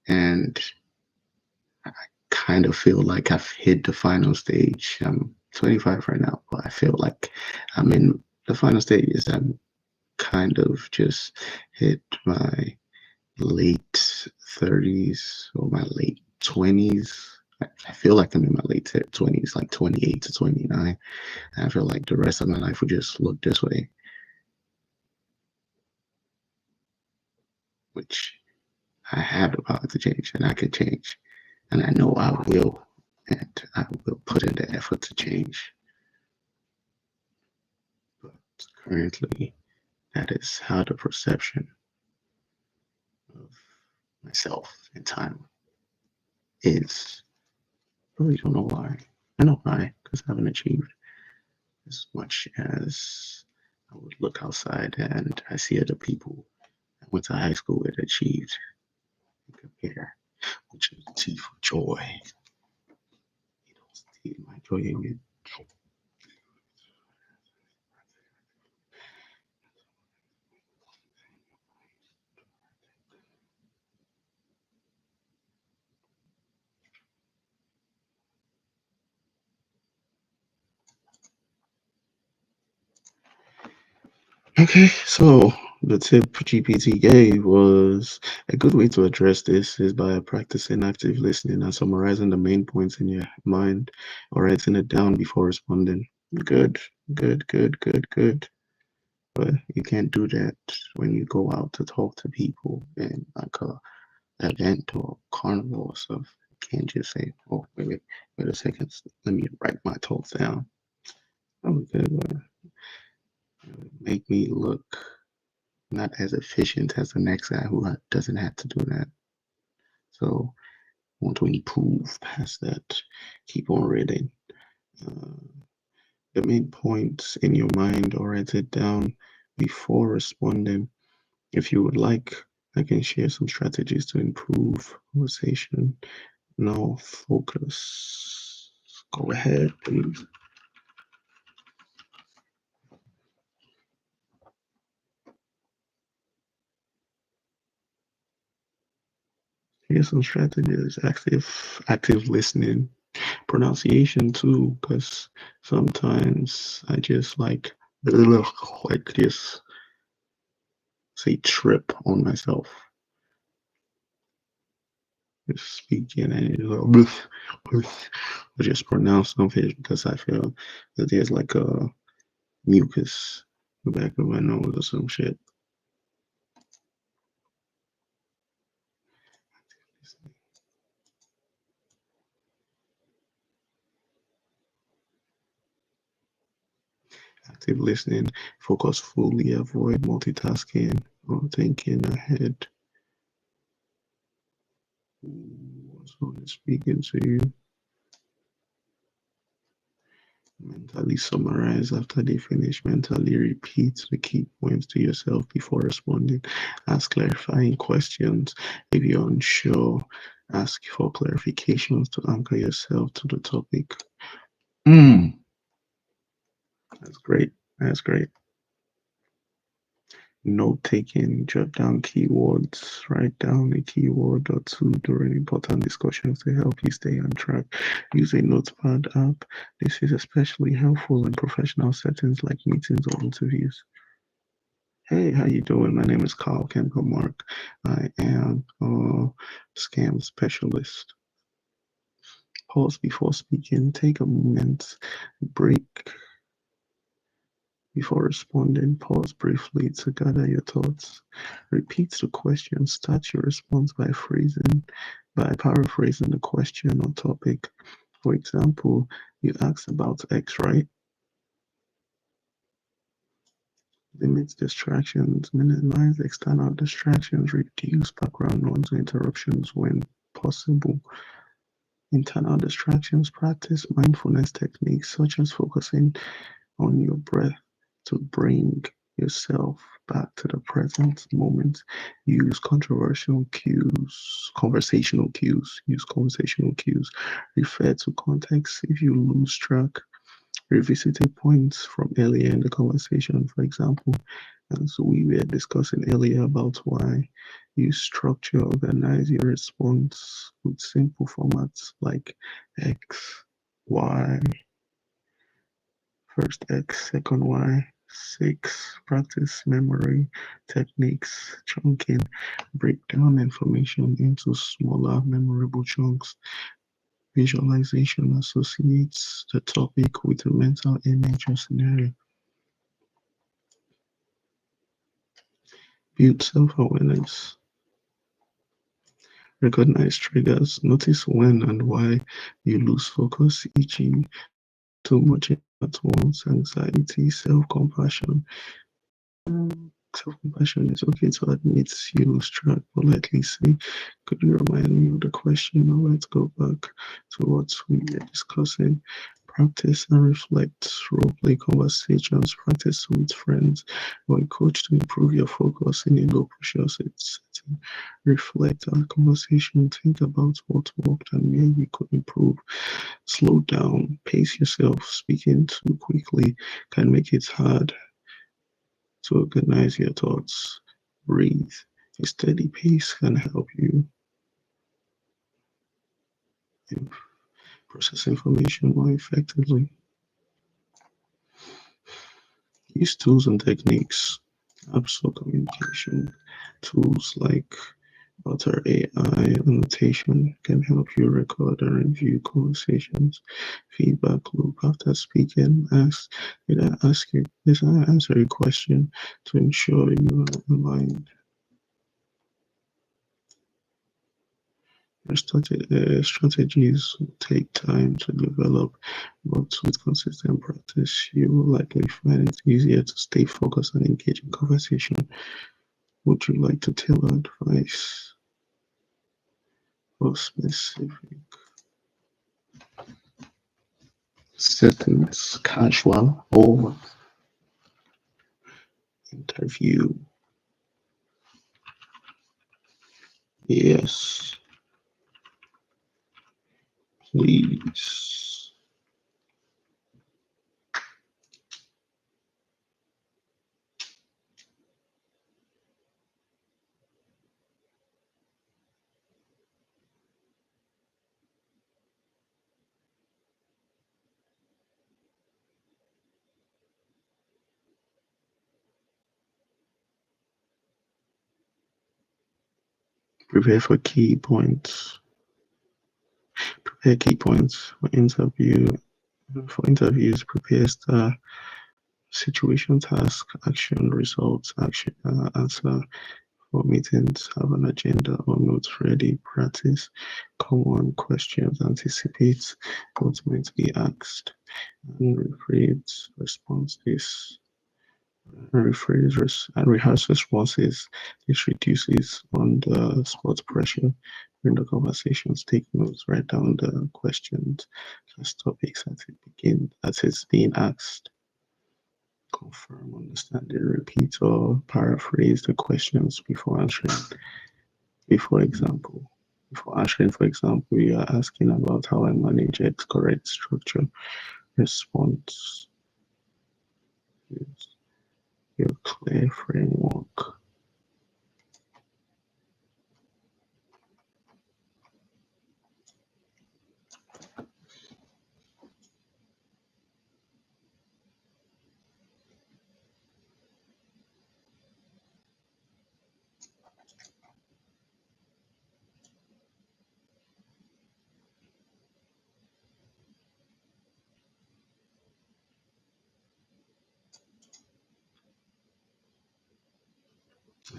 [SPEAKER 1] and I kind of feel like I've hit the final stage. I'm 25 right now, but I feel like I'm in the final stages. I'm kind of just hit my late 30s or my late 20s. I feel like I'm in my late 20s, like 28 to 29. And I feel like the rest of my life would just look this way, which I have the power to change and I can change. And I know I will. And I will put in the effort to change. But currently, that is how the perception of myself in time is. I really don't know why. I know why, because I haven't achieved as much as I would look outside and I see other people I went to high school with achieved and compare, which is T for joy. You know, T, my joy in it. Okay, so the tip GPT gave was a good way to address this is by practicing active listening and summarizing the main points in your mind or writing it down before responding. Good, good, good, good, good. But you can't do that when you go out to talk to people in like a event or carnival or stuff. You can't just say, "Oh, wait a second. Let me write my thoughts down." That would make me look not as efficient as the next guy who doesn't have to do that. So I want to improve past that. Keep on reading. Uh, the main points in your mind or write it down before responding. If you would like, I can share some strategies to improve conversation. Now focus. Go ahead, please. Here's some strategies: active listening, pronunciation too, because sometimes I just like just say trip on myself. Just speaking and I just pronounce something because I feel that there's like a mucus in the back of my nose or some shit. Active listening, focus fully, avoid multitasking or thinking ahead. Someone is speaking to you. Mentally summarize after they finish. Mentally repeat the key points to yourself before responding. Ask clarifying questions. If you're unsure, ask for clarifications to anchor yourself to the topic. Mm, that's great. That's great. Note taking, jot down keywords, write down a keyword or two during important discussions to help you stay on track. Use a notepad app. This is especially helpful in professional settings like meetings or interviews. Hey, how you doing? My name is Carl Campbell Mark. I am a scam specialist. Pause before speaking. Take a moment, break before responding. Pause briefly to gather your thoughts. Repeat the question. Start your response by paraphrasing the question or topic. For example, you asked about X, right? Limit distractions, minimize external distractions, reduce background noise and interruptions when possible. Internal distractions, practice mindfulness techniques such as focusing on your breath to bring yourself back to the present moment. Use conversational cues. Refer to context if you lose track. Revisited points from earlier in the conversation, for example. And so we were discussing earlier about why you organize your response with simple formats like X, Y, first X, second Y, 6, practice memory techniques, chunking, break down information into smaller, memorable chunks. Visualization associates the topic with a mental image or scenario. Build self-awareness. Recognize triggers. Notice when and why you lose focus, e.g., too much at once, anxiety, self-compassion. Self-compassion is okay to admit you lose track. Politely say, could you remind me of the question, or let's go back to what we were discussing. Practice and reflect. Role play conversations. Practice with friends or a coach to improve your focus in a low pressure setting. Reflect on conversation. Think about what worked and where you could improve. Slow down. Pace yourself. Speaking too quickly can make it hard to organize your thoughts. Breathe. A steady pace can help you process information more effectively. Use tools and techniques. Apps for communication. Tools like Otter AI annotation can help you record and review conversations. Feedback loop after speaking. Did I answer your question to ensure you are aligned? Strategies will take time to develop, but with consistent practice, you will likely find it easier to stay focused and engage in conversation. Would you like to tailor advice for specific settings, casual or interview? Yes, please. Prepare for key points. Prepare key points for interview. For interviews, prepare the situation, task, action, results, action, answer. For meetings, have an agenda or notes ready. Practice common questions. Anticipate what's going to be asked. And rephrase responses. And rehearse responses. This reduces on the spot pressure during the conversations. Take notes, write down the questions as topics as it begins, as it's being asked. Confirm, understand it, repeat or paraphrase the questions before answering. Before example, before answering, for example, you are asking about how I manage X, correct structure. Response is your clear framework.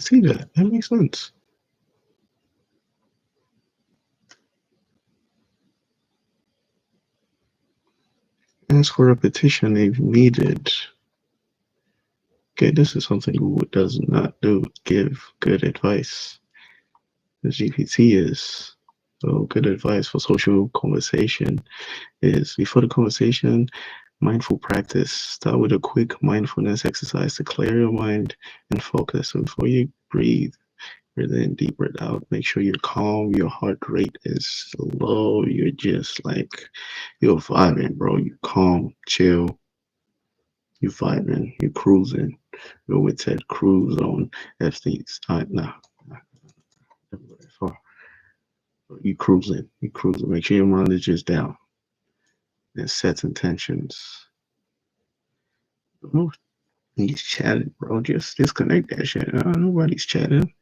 [SPEAKER 1] See that? That makes sense. Ask for repetition if needed. Okay, this is something Google does not do. Give good advice. The GPT is. So good advice for social conversation is before the conversation, mindful practice. Start with a quick mindfulness exercise to clear your mind and focus. So before you breathe in, deep breath out. Make sure you're calm. Your heart rate is low. You're just like you're vibing, bro. You're calm, chill. You're vibing. You're cruising. Go with Ted Cruz on FT's. Nah, don't go that far. You cruising. You cruising. Make sure your mind is just down and set intentions. Oh, he's chatting, bro. Just disconnect that shit. Nobody's chatting.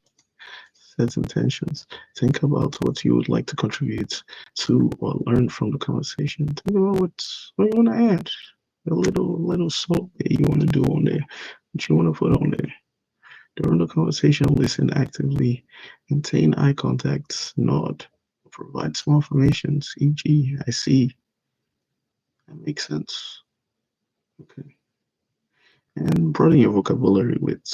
[SPEAKER 1] Set intentions. Think about what you would like to contribute to or learn from the conversation. Think about what you want to add. A little salt that you want to do on there. What you want to put on there. During the conversation, listen actively. Maintain eye contact. Nod. Provide small informations. E.g., I see. That makes sense. Okay. And broaden your vocabulary with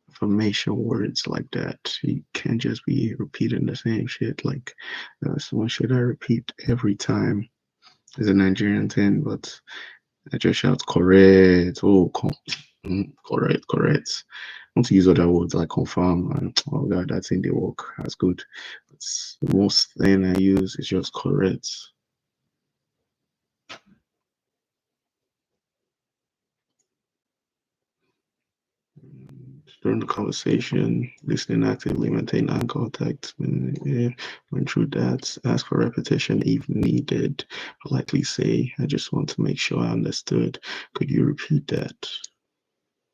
[SPEAKER 1] affirmation words like that. You can't just be repeating the same shit. Like, someone should I repeat every time? It's a Nigerian thing, but I just shout correct. Correct, correct. I want to use other words like confirm and oh god, that's in the work. That's good. But the most thing I use is just correct. During the conversation, listening actively, maintain eye contact. When through that, ask for repetition if needed. Politely say, I just want to make sure I understood. Could you repeat that?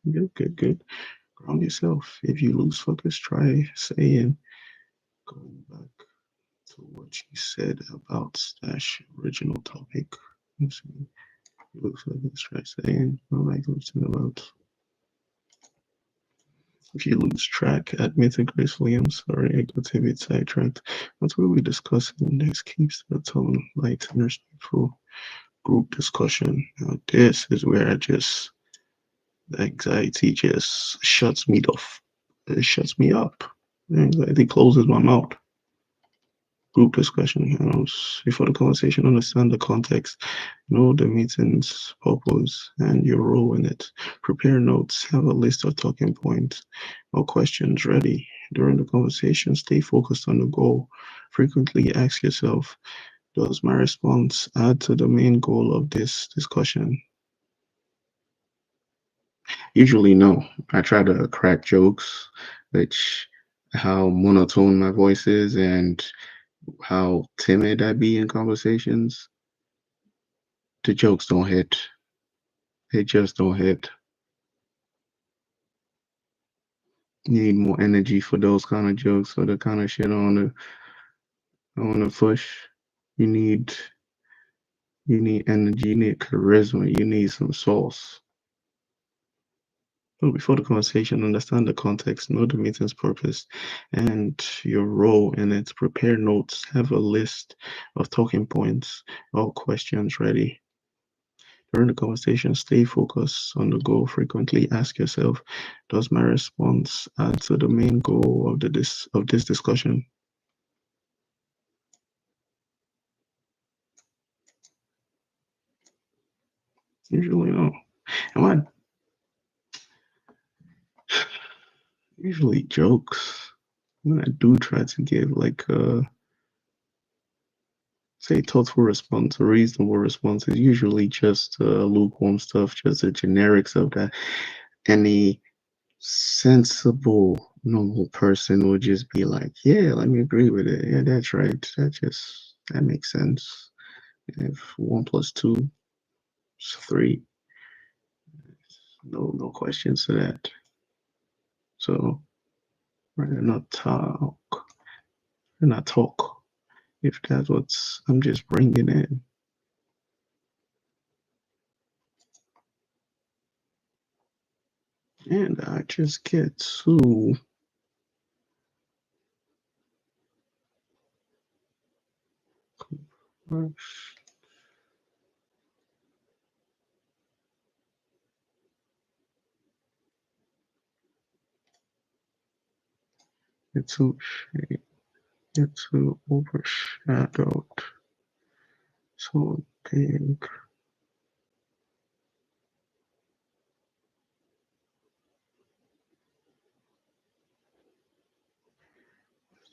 [SPEAKER 1] Good, good, good. Ground yourself. If you lose focus, try saying, going back to what you said about dash original topic. Let's see. You lose focus, try saying, go back to what you said about. If you lose track, admit it gracefully. I'm sorry, I got a bit sidetracked. What will we discuss next keeps the tone light and respectful. Group discussion. Now, this is where the anxiety just shuts me off. It shuts me up. The anxiety closes my mouth. Group discussion. Before the conversation, understand the context, know the meeting's purpose and your role in it. Prepare notes, have a list of talking points or questions ready. During the conversation, stay focused on the goal. Frequently ask yourself, does my response add to the main goal of this discussion? Usually, no. I try to crack jokes, which how monotone my voice is and how timid I be in conversations. The jokes don't hit. They just don't hit. You need more energy for those kind of jokes or the kind of shit on the push. You need you need energy, you need charisma, you need some sauce. But before the conversation, understand the context, know the meeting's purpose and your role in it. Prepare notes, have a list of talking points, all questions ready. During the conversation, stay focused on the goal. Frequently ask yourself, does my response add to the main goal of this discussion? Usually no. And I usually jokes. When I do try to give like say thoughtful response, a reasonable response is usually just lukewarm stuff, just the generics of that. Any sensible, normal person would just be like, yeah, let me agree with it. Yeah, that's right. That makes sense. If one plus two is three, no questions to that. So rather not talk, not talk. If that's what's I'm just bringing in, and I just get to get to get to overshadowed so big.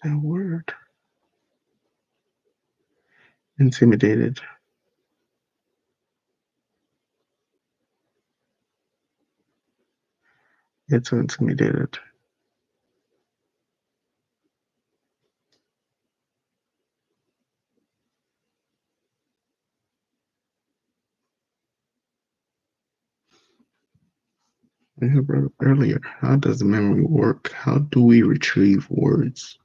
[SPEAKER 1] That word intimidated. Get too intimidated. I have brought up earlier. How does the memory work? How do we retrieve words?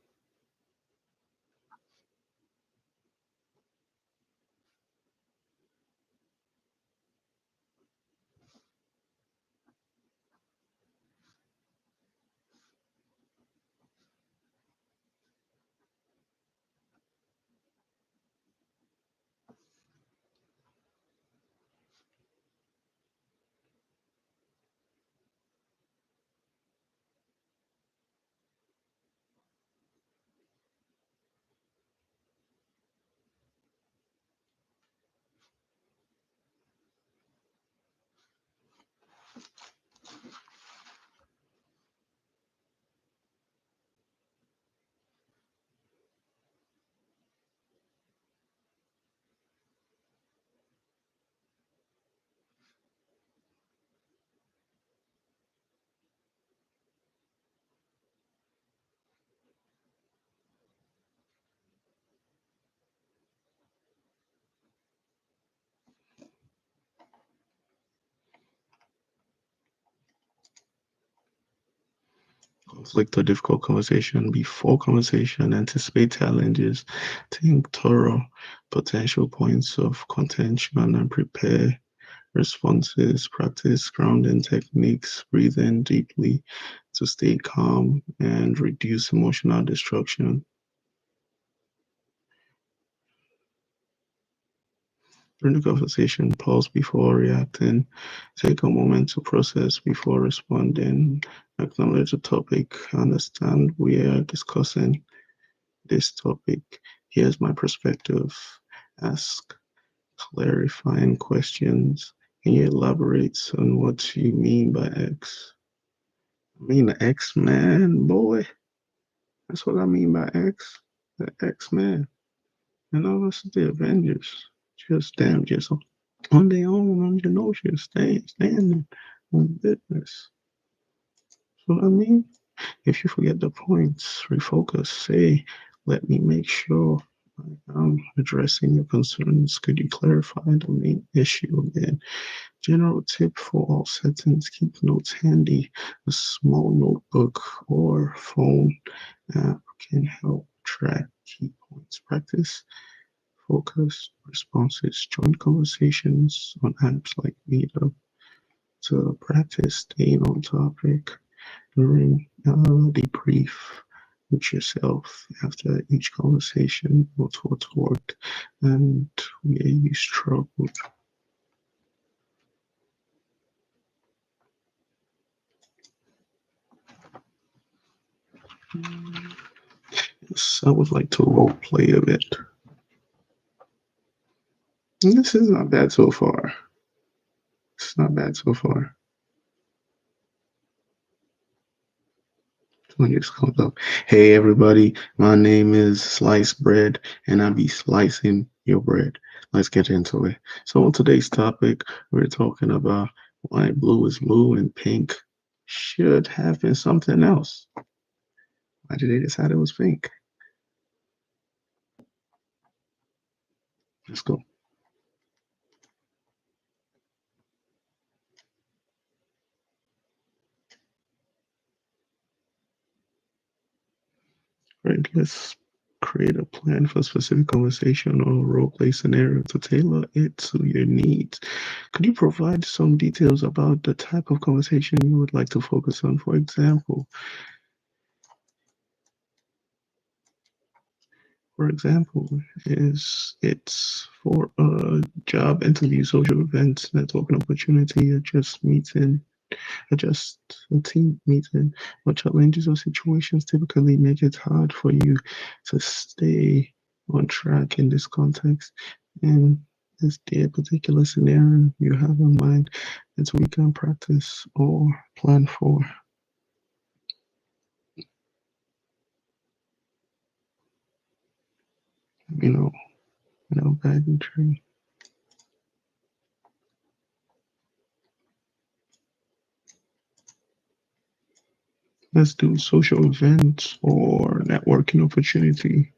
[SPEAKER 1] Conflict or difficult conversation. Before conversation, anticipate challenges, think thorough potential points of contention, and prepare responses. Practice grounding techniques. Breathe in deeply to stay calm and reduce emotional destruction. During the conversation, pause before reacting. Take a moment to process before responding. Acknowledge the topic. Understand we are discussing this topic. Here's my perspective. Ask clarifying questions. Can you elaborate on what you mean by X? I mean the X Man, boy. That's what I mean by X. The X Man. You know, this is the Avengers. Just damn, just on their own, on your nose, just standing on business. So I mean, if you forget the points, refocus. Say, let me make sure. Addressing your concerns. Could you clarify the main issue again? General tip for all settings, keep notes handy. A small notebook or phone app can help track key points. Practice focused responses. Join conversations on apps like Meetup to practice staying on topic during debrief with yourself after each conversation. What worked and where you struggled. Yes, I would like to role play a bit. This is not bad so far. It's not bad so far. When this comes up, hey everybody, my name is Slice Bread, and I'll be slicing your bread. Let's get into it. So on today's topic, we're talking about why blue is blue and pink should have been something else. Why did they decide it was pink? Let's go. Right, let's create a plan for a specific conversation or role play scenario to tailor it to your needs. Could you provide some details about the type of conversation you would like to focus on? For example, is it's for a job interview, social events, networking opportunity, or just a team meeting? What challenges or situations typically make it hard for you to stay on track in this context? And is there a particular scenario you have in mind that we can practice or plan for? You know, guiding tree. Let's do social events or networking opportunity.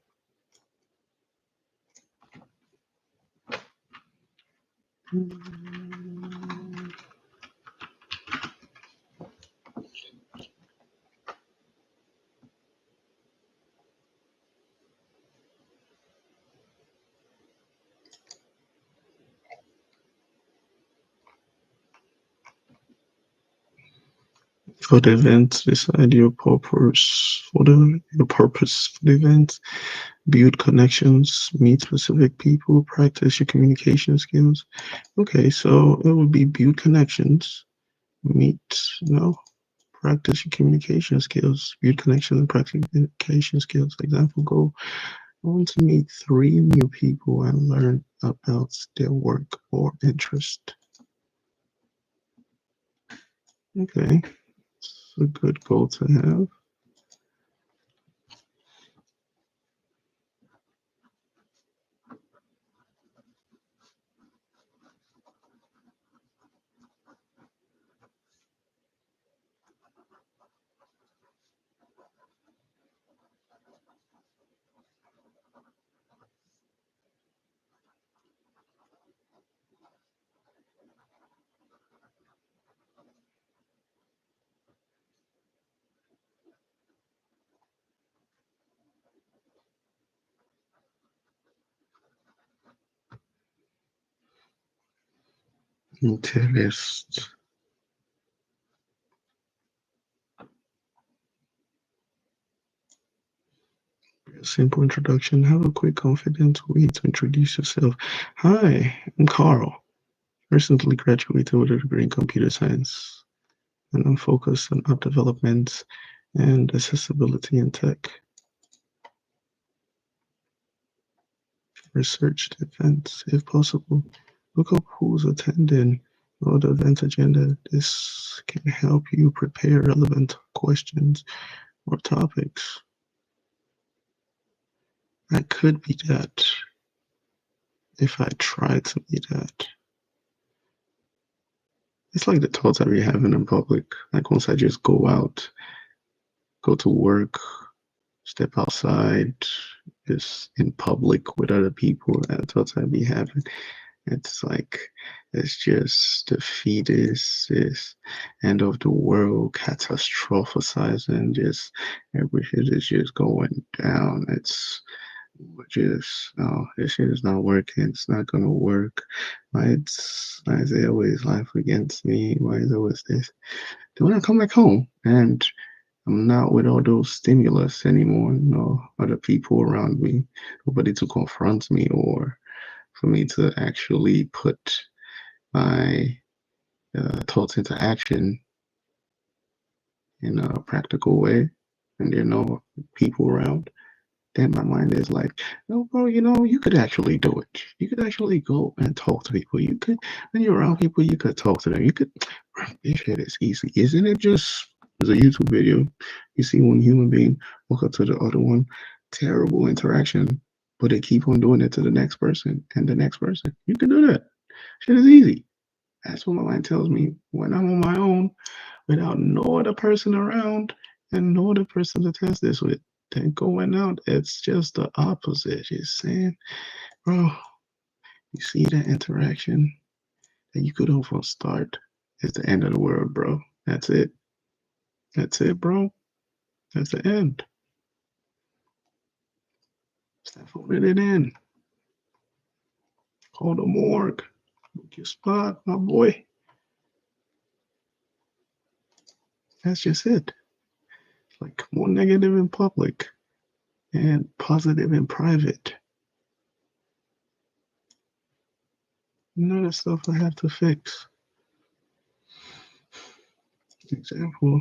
[SPEAKER 1] For the event, decide your purpose for the event, build connections, meet specific people, practice your communication skills. Okay, so it would be build connections, meet, practice your communication skills, build connections and practice communication skills. Example, go on to meet 3 new people and learn about their work or interest. Okay, it's a good goal to have. Interest. A simple introduction. Have a quick, confident way to introduce yourself. Hi, I'm Carl. Recently graduated with a degree in computer science, and I'm focused on app development and accessibility in tech. Research the events if possible. Look up who's attending or the event agenda. This can help you prepare relevant questions or topics. I could be that if I try to be that. It's like the thoughts I be having in public. Like once I just go out, go to work, step outside, just in public with other people. That thoughts I'd be having. It's like it's just defeatist, this end of the world, catastrophizing, just everything is just going down. It's just this shit is not working. It's not gonna work. Why is there always life against me? Why is always this? Then when I come back home and I'm not with all those stimulus anymore, other people around me, nobody to confront me or for me to actually put my thoughts into action in a practical way, and there are no people around. Then my mind is like, no, bro, you could actually do it. You could actually go and talk to people. You could, when you're around people, you could talk to them. You could, this shit is easy. Isn't it just, there's a YouTube video. You see one human being walk up to the other one, terrible interaction, but they keep on doing it to the next person and the next person. You can do that. Shit is easy. That's what my mind tells me when I'm on my own without no other person around and no other person to test this with. Then going out, it's just the opposite. It's saying, bro, you see that interaction that you could almost start. It's the end of the world, bro. That's it. That's it, bro. That's the end. Stop holding it in. Call the morgue. Book your spot, my boy. That's just it. Like more negative in public and positive in private. None of the stuff I have to fix. Example,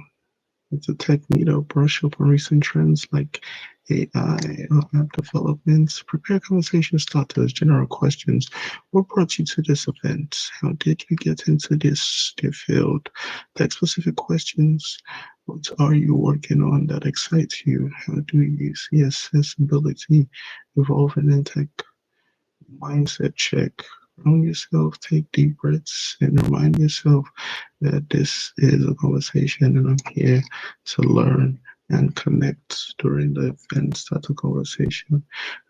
[SPEAKER 1] it's a technique to brush up on recent trends like AI, app developments, prepare conversation starters, general questions. What brought you to this event? How did you get into this field? Tech specific questions. What are you working on that excites you? How do you see accessibility evolving in tech? Mindset check. Ground yourself, take deep breaths, and remind yourself that this is a conversation and I'm here to learn and connect during the event. Start a conversation.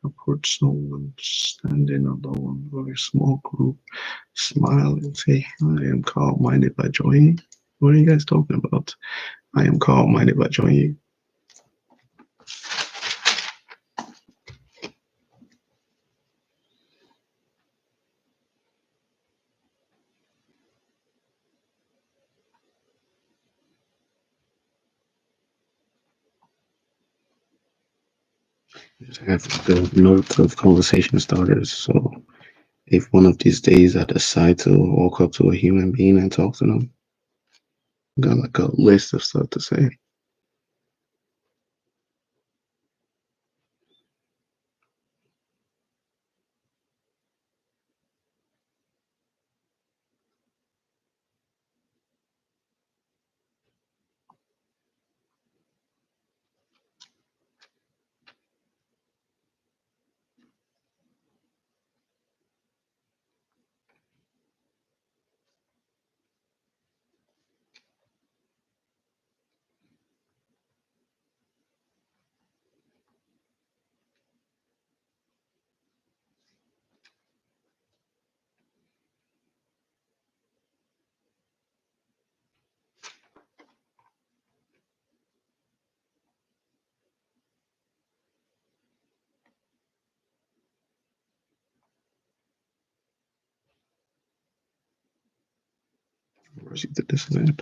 [SPEAKER 1] Approach someone standing alone or a small group. Smile and say, I am calm minded by joining. What are you guys talking about? I am calm minded by joining. Just have the note of conversation starters. So if one of these days I decide to walk up to a human being and talk to them, I got like a list of stuff to say. Receive the discipline.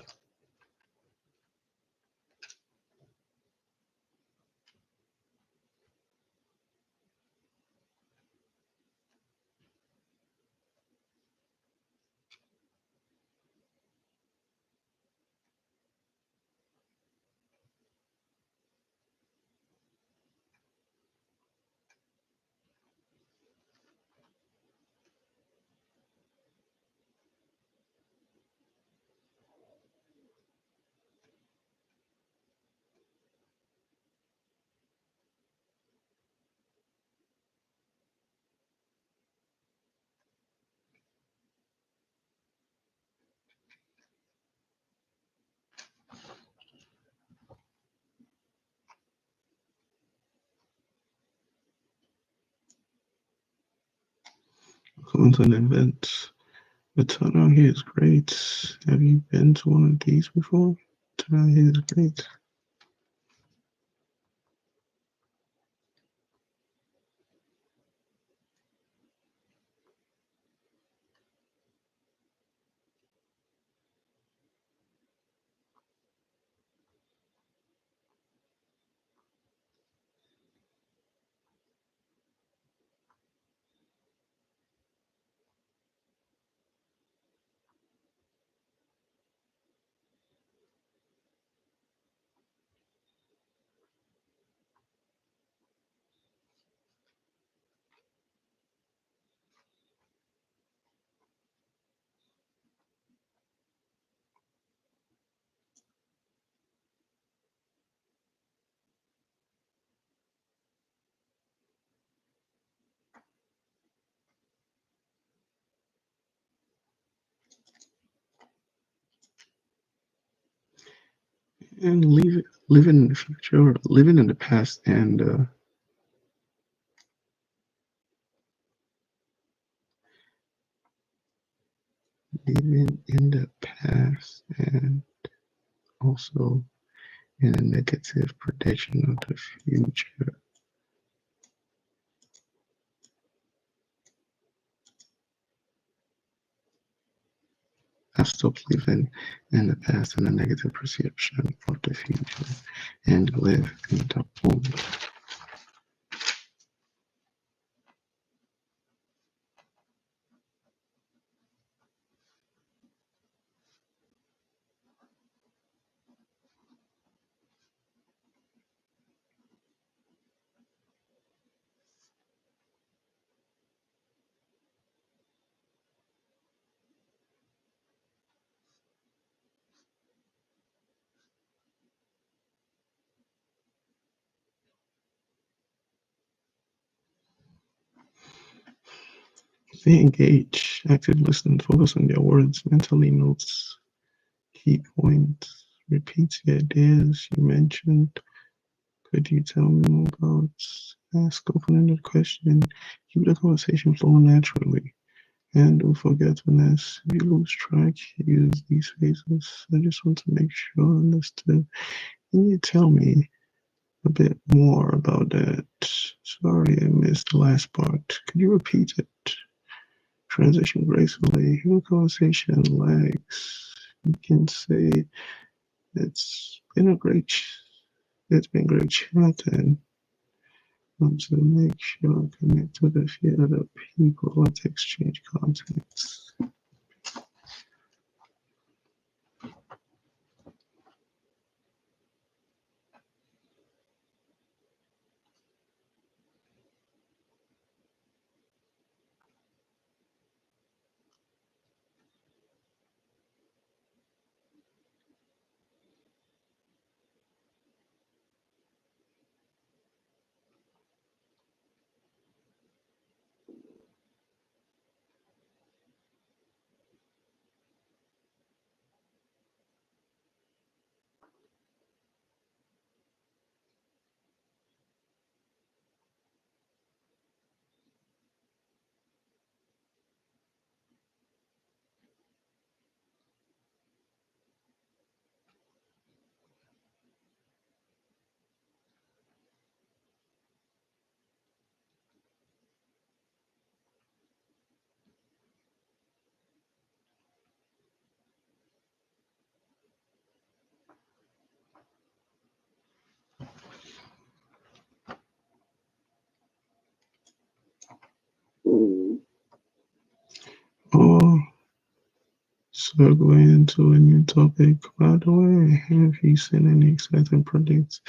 [SPEAKER 1] Going to an event. The turnout here is great. Have you been to one of these before? Turnout here is great. And living in the future, living in the past, and living in the past, and also in a negative prediction of the future. I stopped living in the past and a negative perception of the future and live in the moment. Stay engaged, active listening, focus on your words, mentally notes key points, repeat the ideas you mentioned. Could you tell me more about? Ask open-ended question. Keep the conversation flowing naturally. Handle forgetfulness. If you lose track, use these phases. I just want to make sure I understood. Can you tell me a bit more about that? Sorry, I missed the last part. Could you repeat it? Transition gracefully. Your conversation lags. You can say it's been a great, it's been great chatting. Want to make sure I connect with a few other people. Let's exchange contacts. Oh, segue into a new topic. By the way, have you seen any exciting projects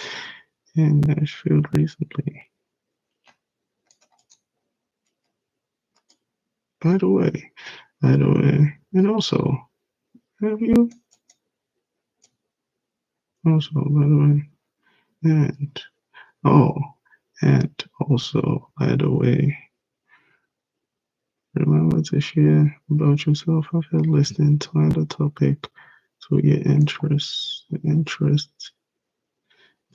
[SPEAKER 1] in Nashville recently? By the way, and also, have you also, by the way, and oh, and also, by the way, remember to share about yourself after listening to the topic to your interests,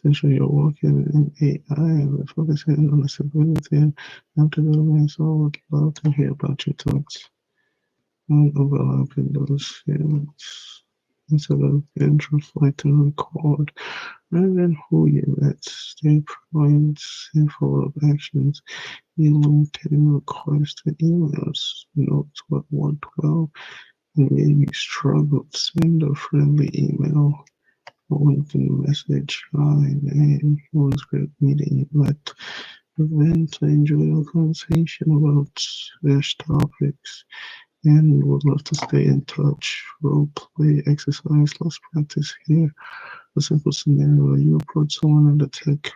[SPEAKER 1] Essentially, you're working in AI, we're focusing on the stability and app development. So I would love to hear about your thoughts on overlapping those fields instead of being reflect and record. Rather than who you let, stay points and follow-up actions. Elongating requests to emails. Notes what worked well and where you struggled. Send a friendly email. Open message. Hi, name. Was great meeting you at event. I enjoyed our conversation about various topics and would love to stay in touch. Role play exercise. Let's practice here. A simple scenario. You approach someone at a tech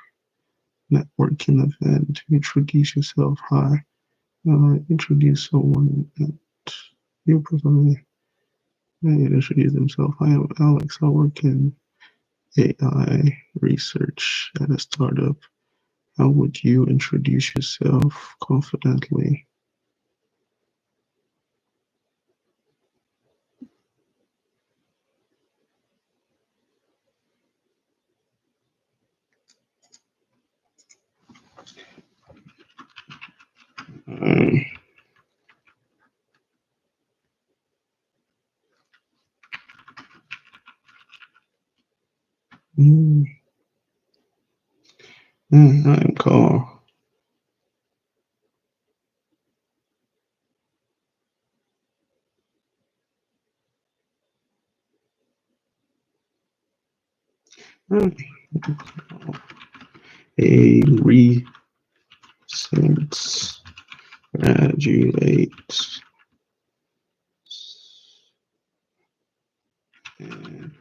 [SPEAKER 1] networking event. Introduce yourself. Hi. Introduce someone that you prefer. Introduce themselves. Hi, I'm Alex. I work in AI research at a startup. How would you introduce yourself confidently? Um, mm, I'm Carl. I'm a recent graduate and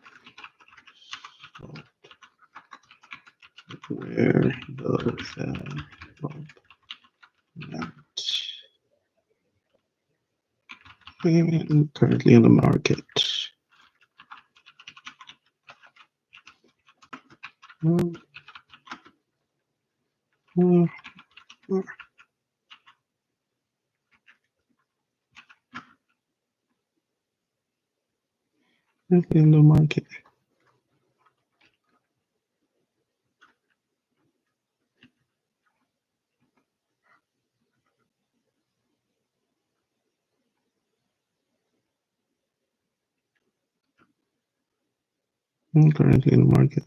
[SPEAKER 1] software development and currently on the market. Mm, mm, mm, Currently on the market. Currently in the market.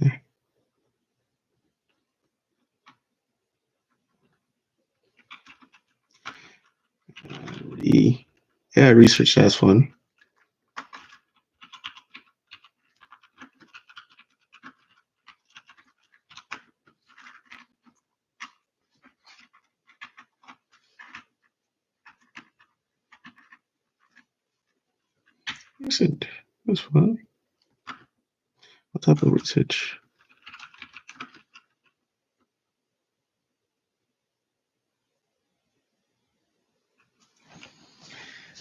[SPEAKER 1] Yeah, research, that's fun. Research, that's fun. What type of research?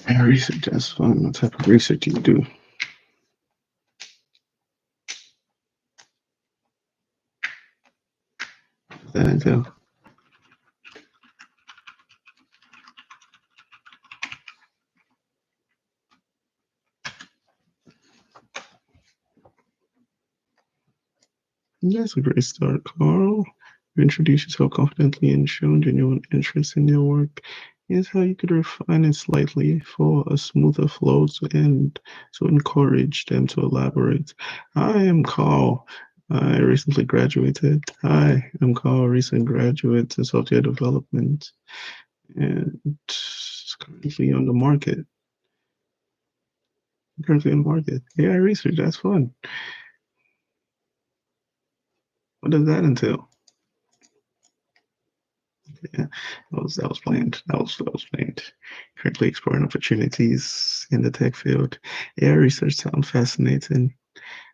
[SPEAKER 1] Yeah, research, that's fun. What type of research do you do? That entail? That's a great start, Carl. You introduce yourself confidently and show genuine interest in your work. Here's how you could refine it slightly for a smoother flow and to encourage them to elaborate. Hi, I'm Carl. I recently graduated. Hi, I'm Carl, recent graduate in software development and currently on the market. Currently on the market. AI research, that's fun. What does that entail? Yeah, that was planned. That was planned. Currently exploring opportunities in the tech field. AI research sounds fascinating.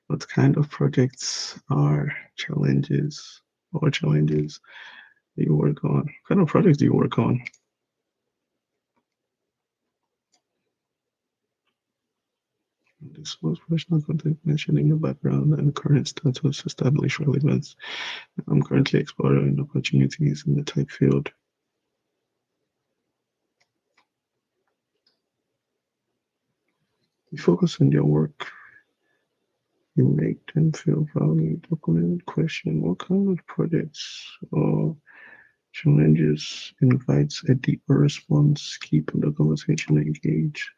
[SPEAKER 1] What kind of projects are challenges do you work on? What kind of projects do you work on? Disclose personal content mentioning your background and current status, establish relevance. I'm currently exploring opportunities in the tech field. You focus on your work You make them feel valued. Document question what kind of projects or challenges invites a deeper response, keeping the conversation engaged.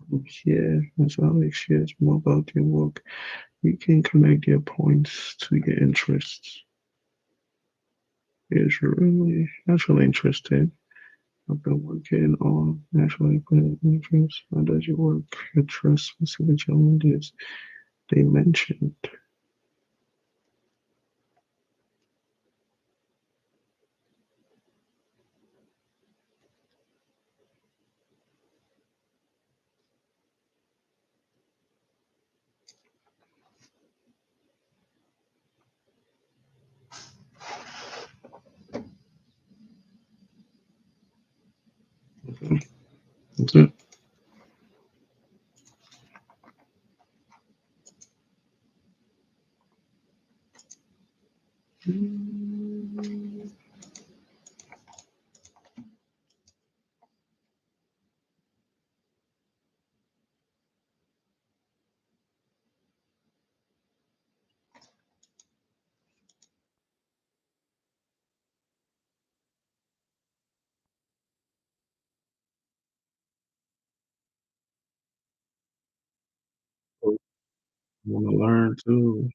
[SPEAKER 1] From here, as Alex shares more about your work, you can connect your points to your interests. It's really actually interesting. I've been working on actually putting interest. How does your work address specific challenges they mentioned? Okay, that's it. I want to learn too.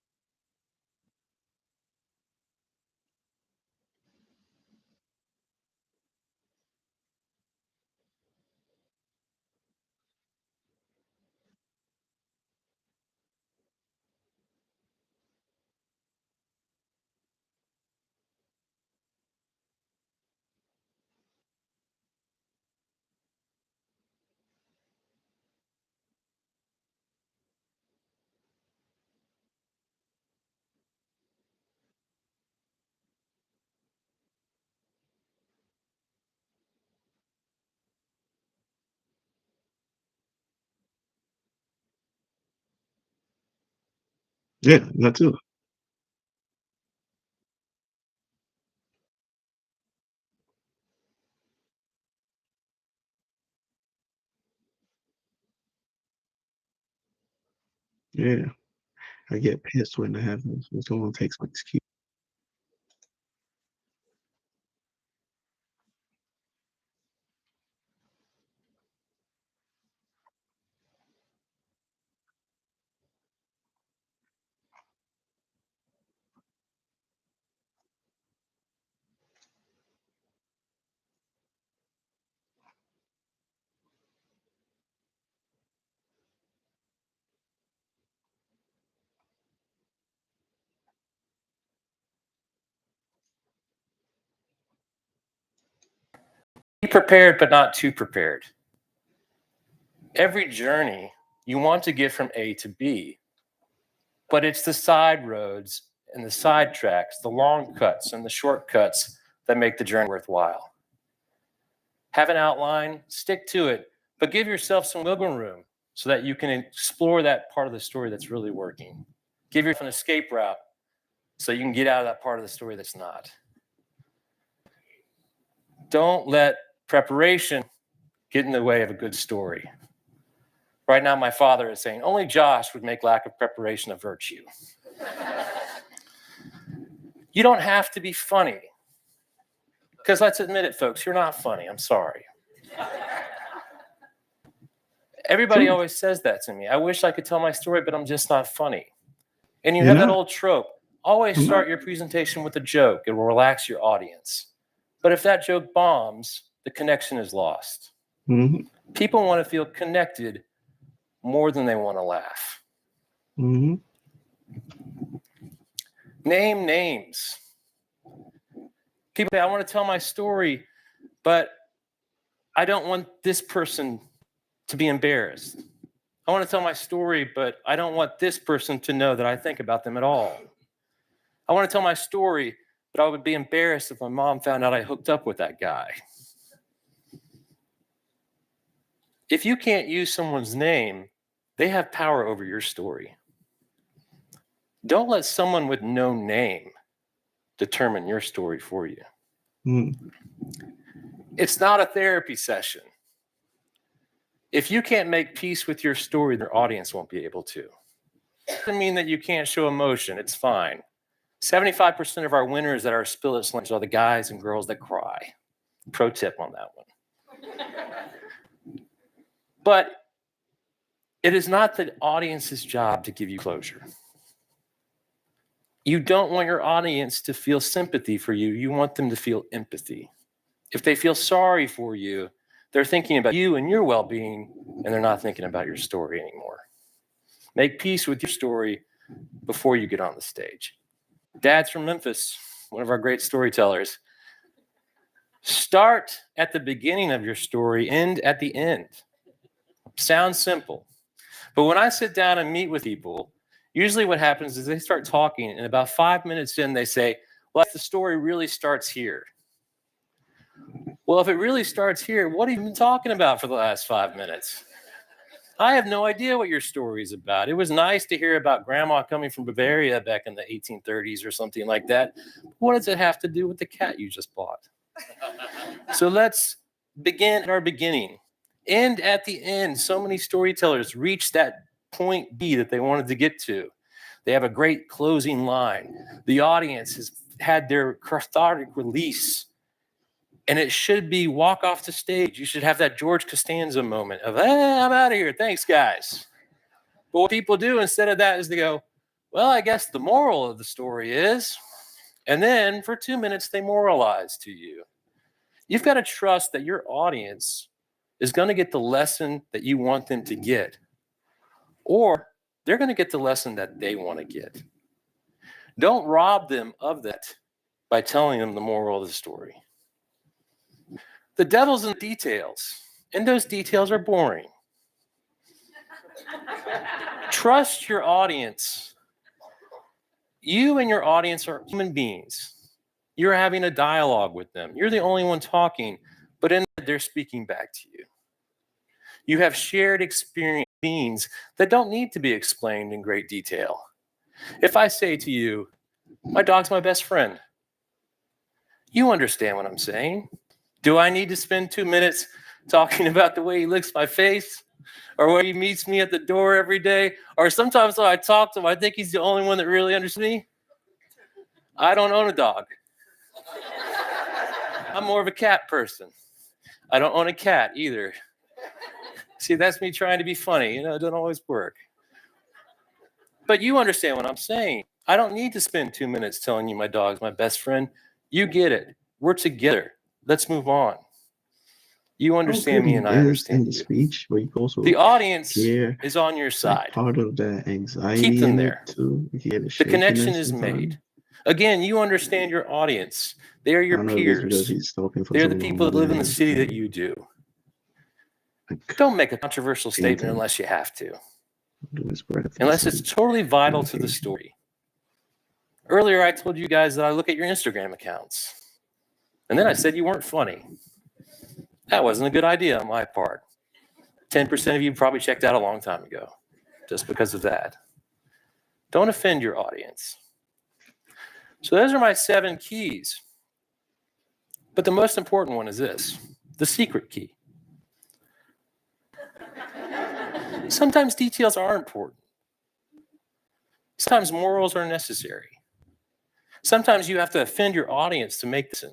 [SPEAKER 1] Yeah, that too. Yeah, I get pissed when that happens when someone takes my excuse.
[SPEAKER 2] Be prepared, but not too prepared. Every journey, you want to get from A to B, but it's the side roads and the side tracks, the long cuts and the shortcuts that make the journey worthwhile. Have an outline, stick to it, but give yourself some wiggle room so that you can explore that part of the story that's really working. Give yourself an escape route so you can get out of that part of the story that's not. Don't let preparation get in the way of a good story. Right now, my father is saying only Josh would make lack of preparation a virtue. You don't have to be funny. Because let's admit it, folks, you're not funny. I'm sorry. Everybody
[SPEAKER 1] True.
[SPEAKER 2] always says that to me. I wish I could tell my story, but I'm just not funny. And you
[SPEAKER 1] You're
[SPEAKER 2] have that
[SPEAKER 1] not.
[SPEAKER 2] old trope. Always
[SPEAKER 1] I'm not.
[SPEAKER 2] start your presentation with a joke. It will relax your audience. But if that joke bombs, the connection is lost.
[SPEAKER 1] Mhm.
[SPEAKER 2] People want to feel connected more than they want to laugh.
[SPEAKER 1] Mhm.
[SPEAKER 2] Name names. People say, I want to tell my story, but I don't want this person to be embarrassed. I want to tell my story, but I don't want this person to know that I think about them at all. I want to tell my story, but I would be embarrassed if my mom found out I hooked up with that guy. If you can't use someone's name, they have power over your story. Don't let someone with no name determine your story for you.
[SPEAKER 1] Mhm.
[SPEAKER 2] It's not a therapy session. If you can't make peace with your story, your audience won't be able to. It doesn't mean that you can't show emotion. It's fine. 75% of our winners at our Spill Slams are the guys and girls that cry. Pro tip on that one. But it is not the audience's job to give you closure. You don't want your audience to feel sympathy for you. You want them to feel empathy. If they feel sorry for you, they're thinking about you and your well-being, and they're not thinking about your story anymore. Make peace with your story before you get on the stage. Dad's from Memphis, one of our great storytellers. Start at the beginning of your story, end at the end. Sounds simple. But when I sit down and meet with people, usually what happens is they start talking, and about 5 minutes in, they say, well, the story really starts here. Well, if it really starts here, what have you been talking about for the last 5 minutes? I have no idea what your story is about. It was nice to hear about grandma coming from Bavaria back in the 1830s or something like that. What does it have to do with the cat you just bought? So let's begin at our beginning. End at the end. So many storytellers reach that point B that they wanted to get to. They have a great closing line. The audience has had their cathartic release. And it should be walk off the stage. You should have that George Costanza moment of, hey, I'm out of here. Thanks, guys. But what people do instead of that is they go, well, I guess the moral of the story is, and then for 2 minutes, they moralize to you. You've got to trust that your audience is going to get the lesson that you want them to get, or they're going to get the lesson that they want to get. Don't rob them of that by telling them the moral of the story. The devil's in the details, and those details are boring. Trust your audience. You and your audience are human beings. You're having a dialogue with them. You're the only one talking, but in that they're speaking back to you. You have shared experience that don't need to be explained in great detail. If I say to you, my dog's my best friend, you understand what I'm saying. Do I need to spend 2 minutes talking about the way he licks my face or where he meets me at the door every day? Or sometimes when I talk to him, I think he's the only one that really understands me. I don't own a dog. I'm more of a cat person. I don't own a cat either. See, that's me trying to be funny. It doesn't always work. But you understand what I'm saying. I don't need to spend 2 minutes telling you my dog's my best friend. You get it. We're together. Let's move on. You understand me and I understand
[SPEAKER 1] the
[SPEAKER 2] you.
[SPEAKER 1] speech, but you also
[SPEAKER 2] The audience
[SPEAKER 1] hear
[SPEAKER 2] is on your side.
[SPEAKER 1] part of the anxiety
[SPEAKER 2] Keep them
[SPEAKER 1] in
[SPEAKER 2] there.
[SPEAKER 1] it too. You hear
[SPEAKER 2] The connection is
[SPEAKER 1] sometimes.
[SPEAKER 2] made. Again, you understand your audience. They are
[SPEAKER 1] I
[SPEAKER 2] your
[SPEAKER 1] don't know if it's because
[SPEAKER 2] peers.
[SPEAKER 1] he's talking for
[SPEAKER 2] They're
[SPEAKER 1] so
[SPEAKER 2] the
[SPEAKER 1] long.
[SPEAKER 2] people that live in the city that you do. Don't make a controversial statement unless you have to. Unless it's totally vital to the story. Earlier, I told you guys that I look at your Instagram accounts. And then I said you weren't funny. That wasn't a good idea on my part. 10% of you probably checked out a long time ago just because of that. Don't offend your audience. So those are my 7 keys. But the most important one is this, the secret key. Sometimes details are important. Sometimes morals are necessary. Sometimes you have to offend your audience to make this in.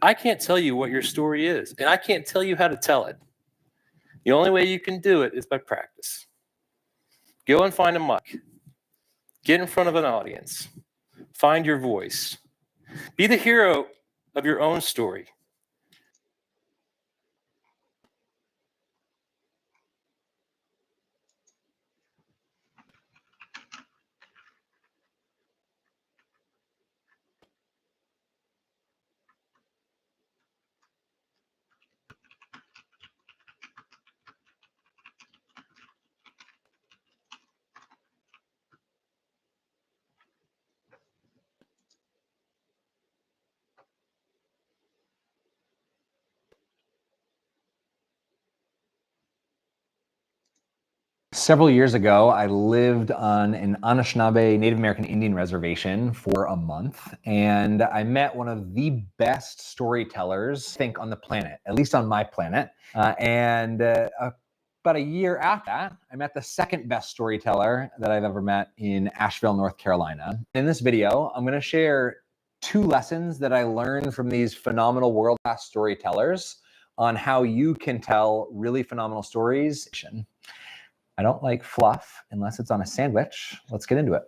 [SPEAKER 2] I can't tell you what your story is, and I can't tell you how to tell it. The only way you can do it is by practice. Go and find a mic. Get in front of an audience. Find your voice. Be the hero of your own story.
[SPEAKER 3] Several years ago, I lived on an Anishinaabe Native American Indian reservation for a month, and I met one of the best storytellers, I think, on the planet, at least on my planet. About a year after that, I met the second best storyteller that I've ever met in Asheville, North Carolina. In this video, I'm going to share 2 lessons that I learned from these phenomenal world-class storytellers on how you can tell really phenomenal stories. I don't like fluff unless it's on a sandwich. Let's get into it.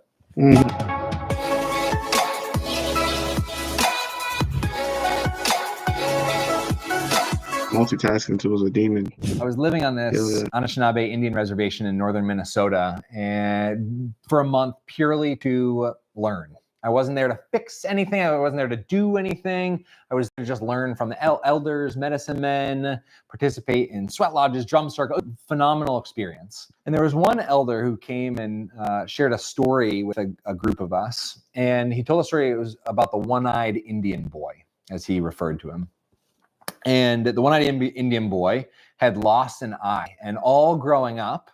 [SPEAKER 1] Multitasking too was a demon.
[SPEAKER 3] I was living on this Anishinaabe Indian reservation in northern Minnesota and for a month purely to learn. I wasn't there to fix anything. I wasn't there to do anything. I was there to just learn from the elders, medicine men, participate in sweat lodges, drum circles. Phenomenal experience. And there was one elder who came and shared a story with a group of us. And he told a story. It was about the one-eyed Indian boy, as he referred to him. And the one-eyed Indian boy had lost an eye. And all growing up,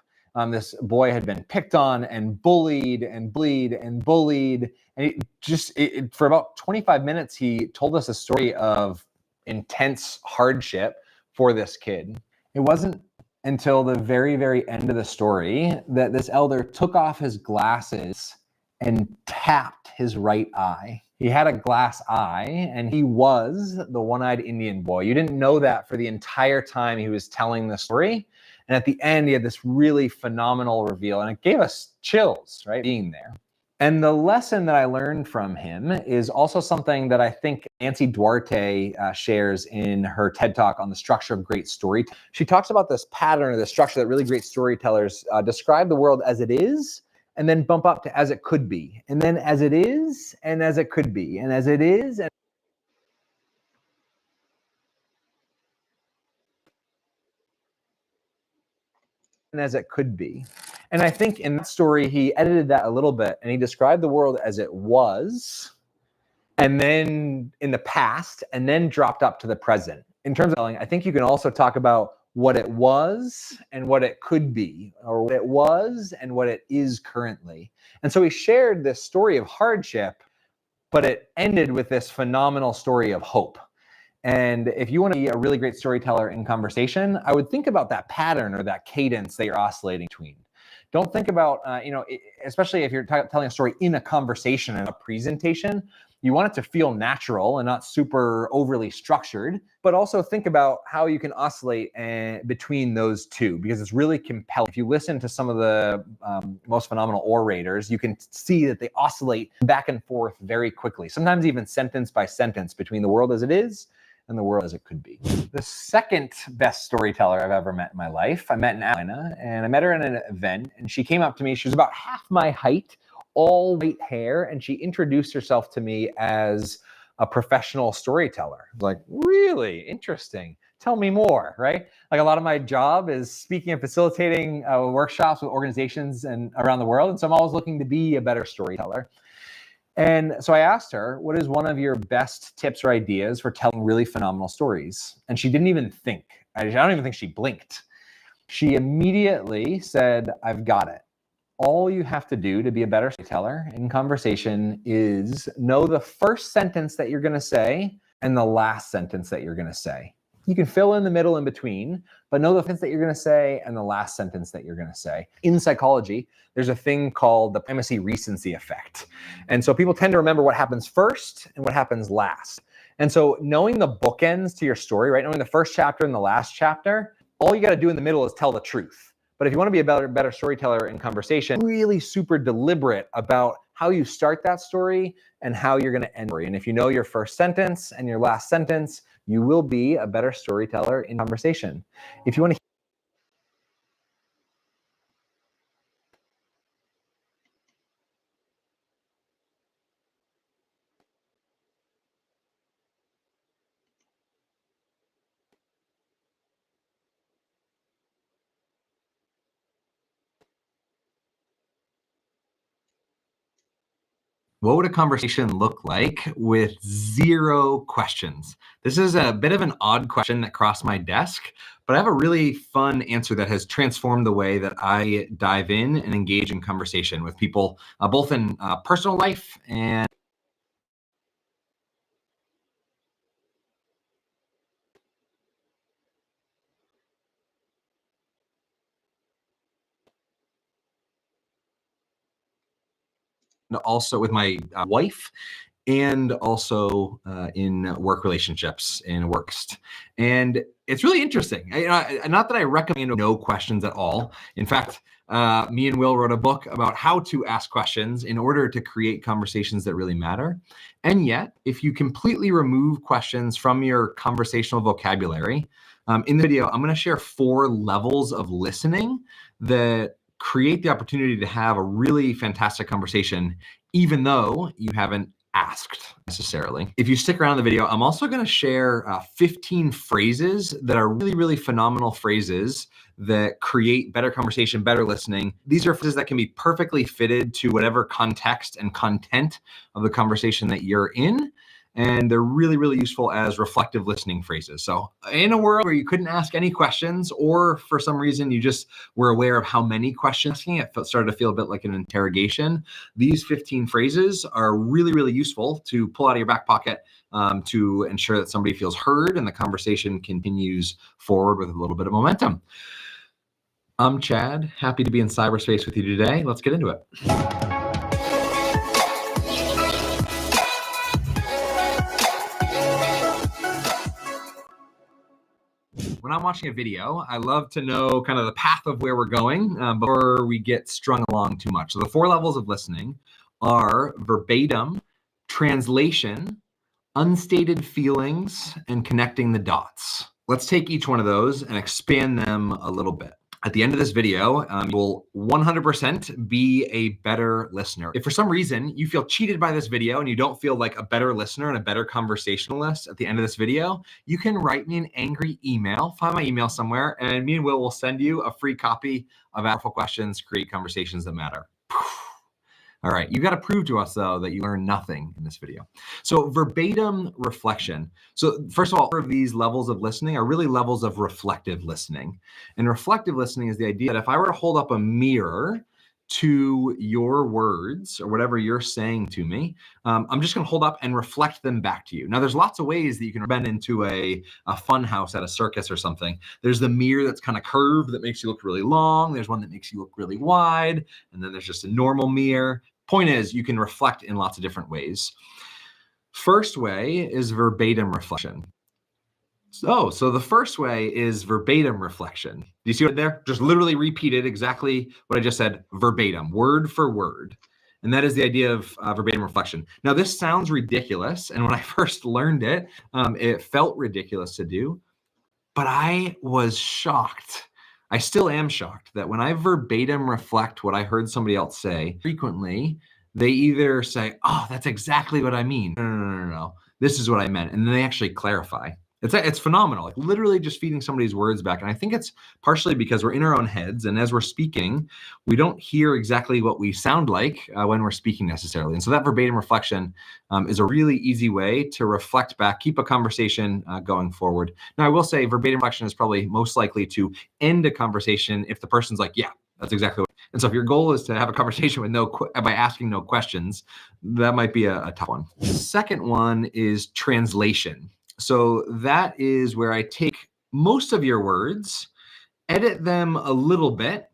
[SPEAKER 3] this boy had been picked on and bullied and bullied and bullied. And for about 25 minutes, he told us a story of intense hardship for this kid. It wasn't until the very, very end of the story that this elder took off his glasses and tapped his right eye. He had a glass eye, and he was the one-eyed Indian boy. You didn't know that for the entire time he was telling the story. And at the end, he had this really phenomenal reveal, and it gave us chills, right, being there. And the lesson that I learned from him is also something that I think Nancy Duarte shares in her TED Talk on the structure of great storytelling. She talks about this pattern or the structure that really great storytellers describe the world as it is, and then bump up to as it could be, and then as it is, and as it could be, and as it is, and as it could be. And I think in that story, he edited that a little bit, and he described the world as it was, and then in the past, and then dropped up to the present. In terms of telling, I think you can also talk about what it was and what it could be, or what it was and what it is currently. And so he shared this story of hardship, but it ended with this phenomenal story of hope. And if you want to be a really great storyteller in conversation, I would think about that pattern or that cadence that you're oscillating between. Don't think about, especially if you're telling a story in a conversation and a presentation, you want it to feel natural and not super overly structured, but also think about how you can oscillate between those two, because it's really compelling. If you listen to some of the most phenomenal orators, you can see that they oscillate back and forth very quickly, sometimes even sentence by sentence between the world as it is and the world as it could be. The second best storyteller I've ever met in my life, I met in Atlanta, and I met her at an event, and she came up to me. She was about half my height, all white hair, and she introduced herself to me as a professional storyteller. Like, really interesting. Tell me more, right? Like, a lot of my job is speaking and facilitating workshops with organizations and around the world, and so I'm always looking to be a better storyteller. And so I asked her, what is one of your best tips or ideas for telling really phenomenal stories? And she didn't even think. I don't even think she blinked. She immediately said, I've got it. All you have to do to be a better storyteller in conversation is know the first sentence that you're going to say and the last sentence that you're going to say. You can fill in the middle in between, but know the sentence that you're going to say and the last sentence that you're going to say. In psychology, there's a thing called the primacy recency effect. And so people tend to remember what happens first and what happens last. And so knowing the bookends to your story, right? Knowing the first chapter and the last chapter, all you got to do in the middle is tell the truth. But if you want to be a better storyteller in conversation, really super deliberate about how you start that story and how you're going to end it. And if you know your first sentence and your last sentence, you will be a better storyteller in conversation. If you want to What would a conversation look like with 0 questions? This is a bit of an odd question that crossed my desk, but I have a really fun answer that has transformed the way that I dive in and engage in conversation with people, both in personal life and also with my wife, and also in work relationships and works. And it's really interesting. Not that I recommend no questions at all. In fact, me and Will wrote a book about how to ask questions in order to create conversations that really matter. And yet, if you completely remove questions from your conversational vocabulary, in the video, I'm going to share 4 levels of listening that create the opportunity to have a really fantastic conversation, even though you haven't asked necessarily. If you stick around the video, I'm also going to share 15 phrases that are really, really phenomenal phrases that create better conversation, better listening. These are phrases that can be perfectly fitted to whatever context and content of the conversation that you're in. And they're really, really useful as reflective listening phrases. So in a world where you couldn't ask any questions, or for some reason you just were aware of how many questions asking, it started to feel a bit like an interrogation. These 15 phrases are really, really useful to pull out of your back pocket to ensure that somebody feels heard and the conversation continues forward with a little bit of momentum. I'm Chad, happy to be in cyberspace with you today. Let's get into it. When I'm watching a video, I love to know kind of the path of where we're going before we get strung along too much. So the 4 levels of listening are verbatim, translation, unstated feelings, and connecting the dots. Let's take each one of those and expand them a little bit. At the end of this video, you will 100% be a better listener. If for some reason you feel cheated by this video and you don't feel like a better listener and a better conversationalist at the end of this video, you can write me an angry email, find my email somewhere, and me and Will will send you a free copy of Powerful Questions, Create Conversations That Matter. All right, you got to prove to us, though, that you learned nothing in this video. So verbatim reflection. So first of all, all of these levels of listening are really levels of reflective listening. And reflective listening is the idea that if I were to hold up a mirror to your words or whatever you're saying to me, I'm just going to hold up and reflect them back to you. Now, there's lots of ways that you can bend into a fun house at a circus or something. There's the mirror that's kind of curved that makes you look really long. There's one that makes you look really wide. And then there's just a normal mirror. Point is, you can reflect in lots of different ways. First way is verbatim reflection. So the first way is verbatim reflection. Do you see what there? Just literally repeated exactly what I just said, verbatim, word for word. And that is the idea of verbatim reflection. Now, this sounds ridiculous. And when I first learned it, it felt ridiculous to do. But I was shocked. I still am shocked that when I verbatim reflect what I heard somebody else say, frequently they either say, "Oh, that's exactly what I mean." No. This is what I meant. And then they actually clarify. It's phenomenal, like literally just feeding somebody's words back. And I think it's partially because we're in our own heads. And as we're speaking, we don't hear exactly what we sound like when we're speaking necessarily. And so that verbatim reflection is a really easy way to reflect back, keep a conversation going forward. Now, I will say verbatim reflection is probably most likely to end a conversation if the person's like, "Yeah, that's exactly what." And so if your goal is to have a conversation with by asking no questions, that might be a tough one. The second one is translation. So that is where I take most of your words, edit them a little bit,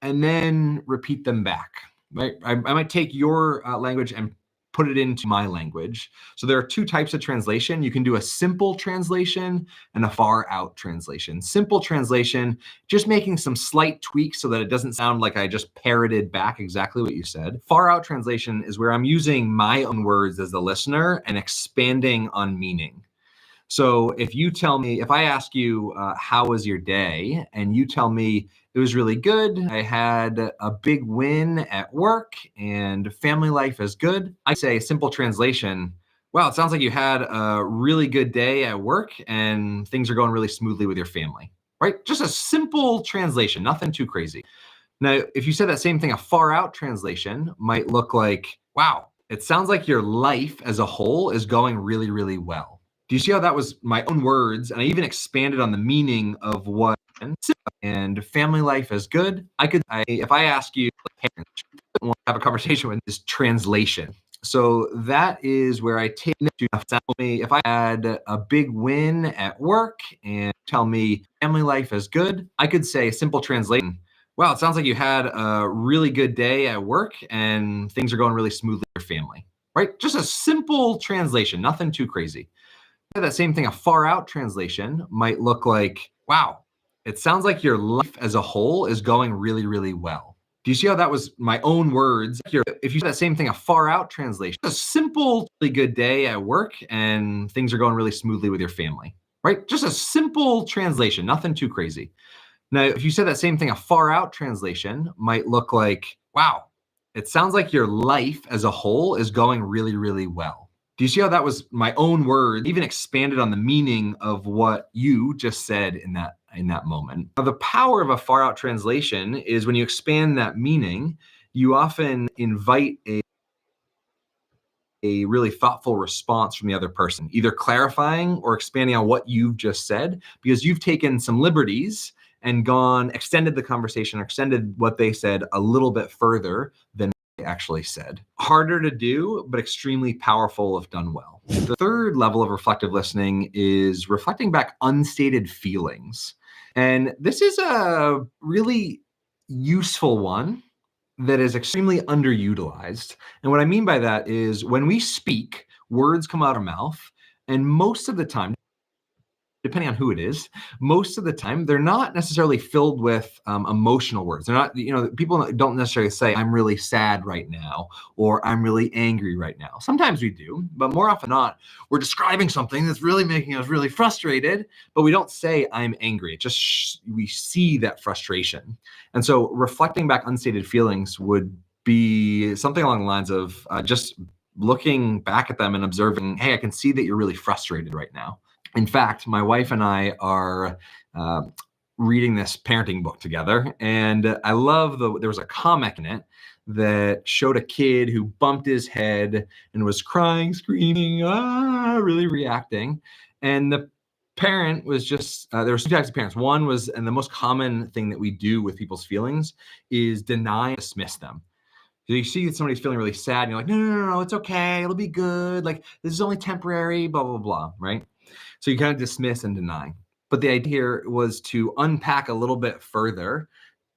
[SPEAKER 3] and then repeat them back. Right? I might take your language and put it into my language. So there are 2 types of translation. You can do a simple translation and a far out translation. Simple translation, just making some slight tweaks so that it doesn't sound like I just parroted back exactly what you said. Far out translation is where I'm using my own words as the listener and expanding on meaning. So if I ask you, how was your day? And you tell me it was really good. I had a big win at work and family life is good. I say a simple translation. Wow, it sounds like you had a really good day at work and things are going really smoothly with your family, right? Just a simple translation, nothing too crazy. Now, if you said that same thing, a far out translation might look like, wow, it sounds like your life as a whole is going really, really well. Do you see how that was my own words? And I even expanded on the meaning of what and family life is good. If I ask you, parents, want to have a conversation with this translation. So that is where I take to tell me if I had a big win at work and tell me family life is good, I could say a simple translation. Wow, it sounds like you had a really good day at work and things are going really smoothly with your family, right? Just a simple translation, nothing too crazy. That same thing, a far out translation might look like, wow, it sounds like your life as a whole is going really, really well. Do you see how that was my own words? If you say that same thing, a far out translation, a simple, really good day at work and things are going really smoothly with your family, right? Just a simple translation, nothing too crazy. Now, if you said that same thing, a far out translation might look like, wow, it sounds like your life as a whole is going really, really well. Do you see how that was my own word, even expanded on the meaning of what you just said in that moment? Now, the power of a far out translation is when you expand that meaning, you often invite a really thoughtful response from the other person, either clarifying or expanding on what you've just said, because you've taken some liberties and extended the conversation or extended what they said a little bit further than they actually said. Harder to do, but extremely powerful if done well. The third level of reflective listening is reflecting back unstated feelings. And this is a really useful one that is extremely underutilized. And what I mean by that is when we speak, words come out of our mouth, and most of the time, depending on who it is, most of the time they're not necessarily filled with emotional words. They're not, people don't necessarily say, I'm really sad right now, or I'm really angry right now. Sometimes we do, but more often not, we're describing something that's really making us really frustrated, but we don't say I'm angry. It just, we see that frustration. And so reflecting back unstated feelings would be something along the lines of just looking back at them and observing, hey, I can see that you're really frustrated right now. In fact, my wife and I are reading this parenting book together, and I love there was a comic in it that showed a kid who bumped his head and was crying, screaming, really reacting. And the parent was just, there were two types of parents. One was, and the most common thing that we do with people's feelings is deny and dismiss them. So you see that somebody's feeling really sad, and you're like, no, it's okay, it'll be good. Like, this is only temporary, blah, blah, blah, right? So you kind of dismiss and deny. But the idea here was to unpack a little bit further,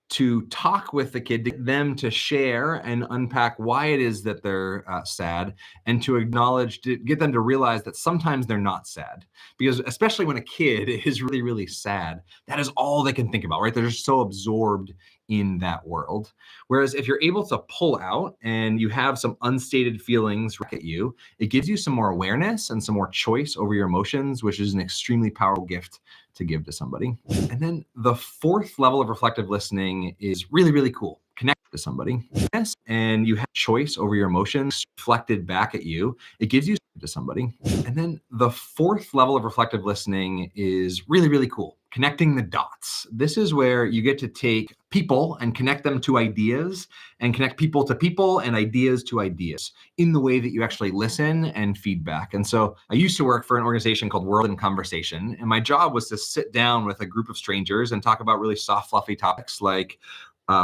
[SPEAKER 3] to talk with the kid, to get them to share and unpack why it is that they're sad, and to acknowledge, to get them to realize that sometimes they're not sad. Because especially when a kid is really, really sad, that is all they can think about, right? They're just so absorbed in that world. Whereas if you're able to pull out and you have some unstated feelings at you, it gives you some more awareness and some more choice over your emotions, which is an extremely powerful gift to give to somebody. And then the fourth level of reflective listening is really, really cool. Connect to somebody. Yes, and you have choice over your emotions reflected back at you. It gives you to somebody. And then the fourth level of reflective listening is really, really cool. Connecting the dots. This is where you get to take people and connect them to ideas, and connect people to people and ideas to ideas in the way that you actually listen and feedback. And so I used to work for an organization called World in Conversation, and my job was to sit down with a group of strangers and talk about really soft, fluffy topics like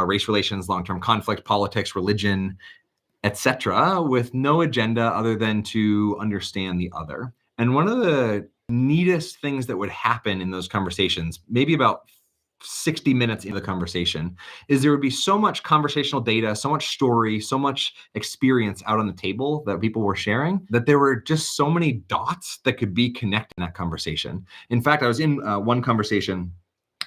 [SPEAKER 3] race relations, long-term conflict, politics, religion, etc., with no agenda other than to understand the other. And one of the neatest things that would happen in those conversations, maybe about 60 minutes into the conversation, is there would be so much conversational data, so much story, so much experience out on the table that people were sharing, that there were just so many dots that could be connected in that conversation. In fact, I was in one conversation,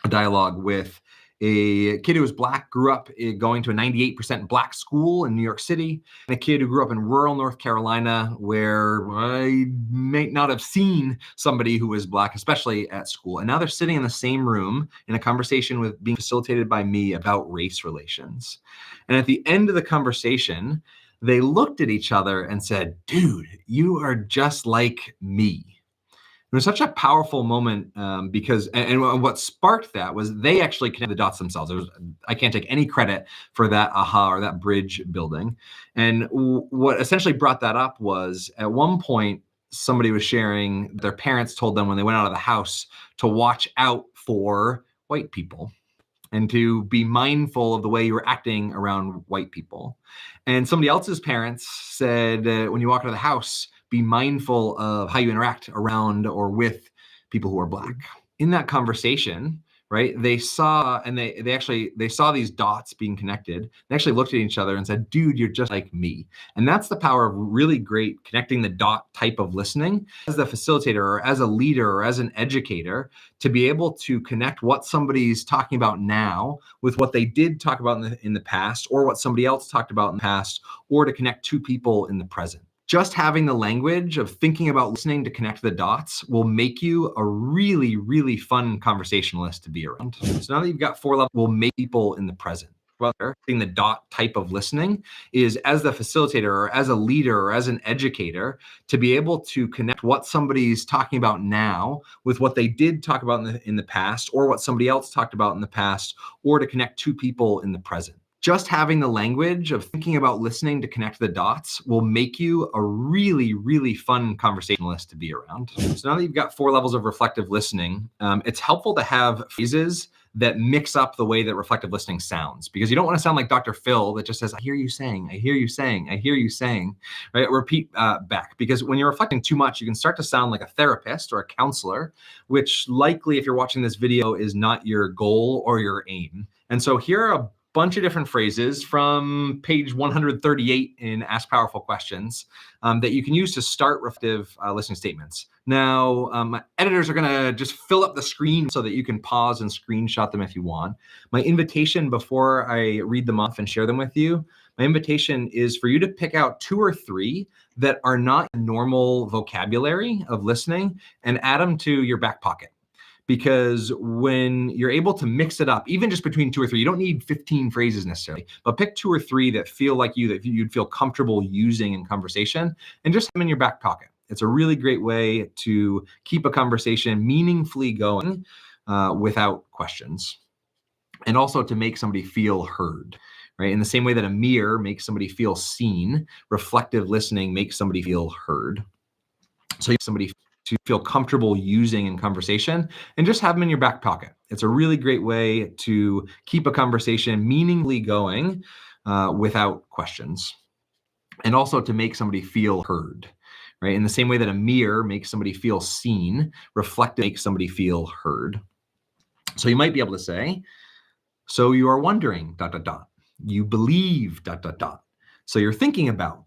[SPEAKER 3] a dialogue with a kid who was Black, grew up going to a 98% Black school in New York City, and a kid who grew up in rural North Carolina, where I may not have seen somebody who was Black, especially at school. And now they're sitting in the same room in a conversation with being facilitated by me about race relations. And at the end of the conversation, they looked at each other and said, dude, you are just like me. It was such a powerful moment because, and what sparked that was they actually connected the dots themselves. I can't take any credit for that aha or that bridge building. And what essentially brought that up was at one point, somebody was sharing their parents told them when they went out of the house to watch out for white people and to be mindful of the way you were acting around white people. And somebody else's parents said, when you walk out of the house, be mindful of how you interact around or with people who are Black. In that conversation, right, they saw, and they saw these dots being connected. They actually looked at each other and said, dude, you're just like me. And that's the power of really great connecting the dot type of listening as the facilitator or as a leader or as an educator, to be able to connect what somebody's talking about now with what they did talk about in the past, or what somebody else talked about in the past, or to connect two people in the present. Just having the language of thinking about listening to connect the dots will make you a really, really fun conversationalist to be around. So now that you've got 4 levels, will make people in the present. Well, the dot type of listening is as the facilitator or as a leader or as an educator, to be able to connect what somebody's talking about now with what they did talk about in the past, or what somebody else talked about in the past, or to connect two people in the present. Just having the language of thinking about listening to connect the dots will make you a really, really fun conversationalist to be around. So now that you've got 4 levels of reflective listening, it's helpful to have phrases that mix up the way that reflective listening sounds, because you don't want to sound like Dr. Phil that just says, I hear you saying, I hear you saying, I hear you saying, right? Repeat back, because when you're reflecting too much, you can start to sound like a therapist or a counselor, which likely, if you're watching this video, is not your goal or your aim. And so here are a bunch of different phrases from page 138 in Ask Powerful Questions that you can use to start reflective listening statements. Now, my editors are gonna just fill up the screen so that you can pause and screenshot them if you want. My invitation before I read them off and share them with you, my invitation is for you to pick out 2 or 3 that are not normal vocabulary of listening and add them to your back pocket. Because when you're able to mix it up, even just between 2 or 3, you don't need 15 phrases necessarily, but pick 2 or 3 that feel like you, that you'd feel comfortable using in conversation, and just have them in your back pocket. It's a really great way to keep a conversation meaningfully going without questions. And also to make somebody feel heard, right? In the same way that a mirror makes somebody feel seen, reflective listening makes somebody feel heard. So somebody to feel comfortable using in conversation, and just have them in your back pocket. It's a really great way to keep a conversation meaningfully going without questions. And also to make somebody feel heard, right? In the same way that a mirror makes somebody feel seen, reflective makes somebody feel heard. So you might be able to say, so you are wondering, ... You believe, ... So you're thinking about,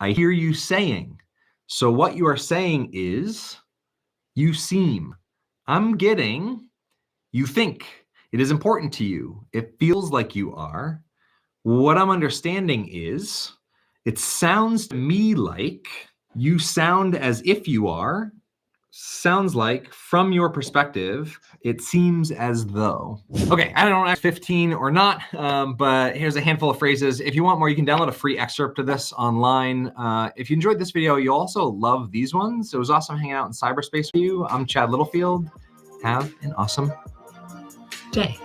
[SPEAKER 3] I hear you saying. So what you are saying is, you seem, I'm getting, you think, it is important to you, it feels like you are. What I'm understanding is, it sounds to me like, you sound as if you are, sounds like, from your perspective, it seems as though. Okay, I don't know if 15 or not, but here's a handful of phrases. If you want more, you can download a free excerpt of this online. If you enjoyed this video, you'll also love these ones. It was awesome hanging out in cyberspace with you. I'm Chad Littlefield. Have an awesome day.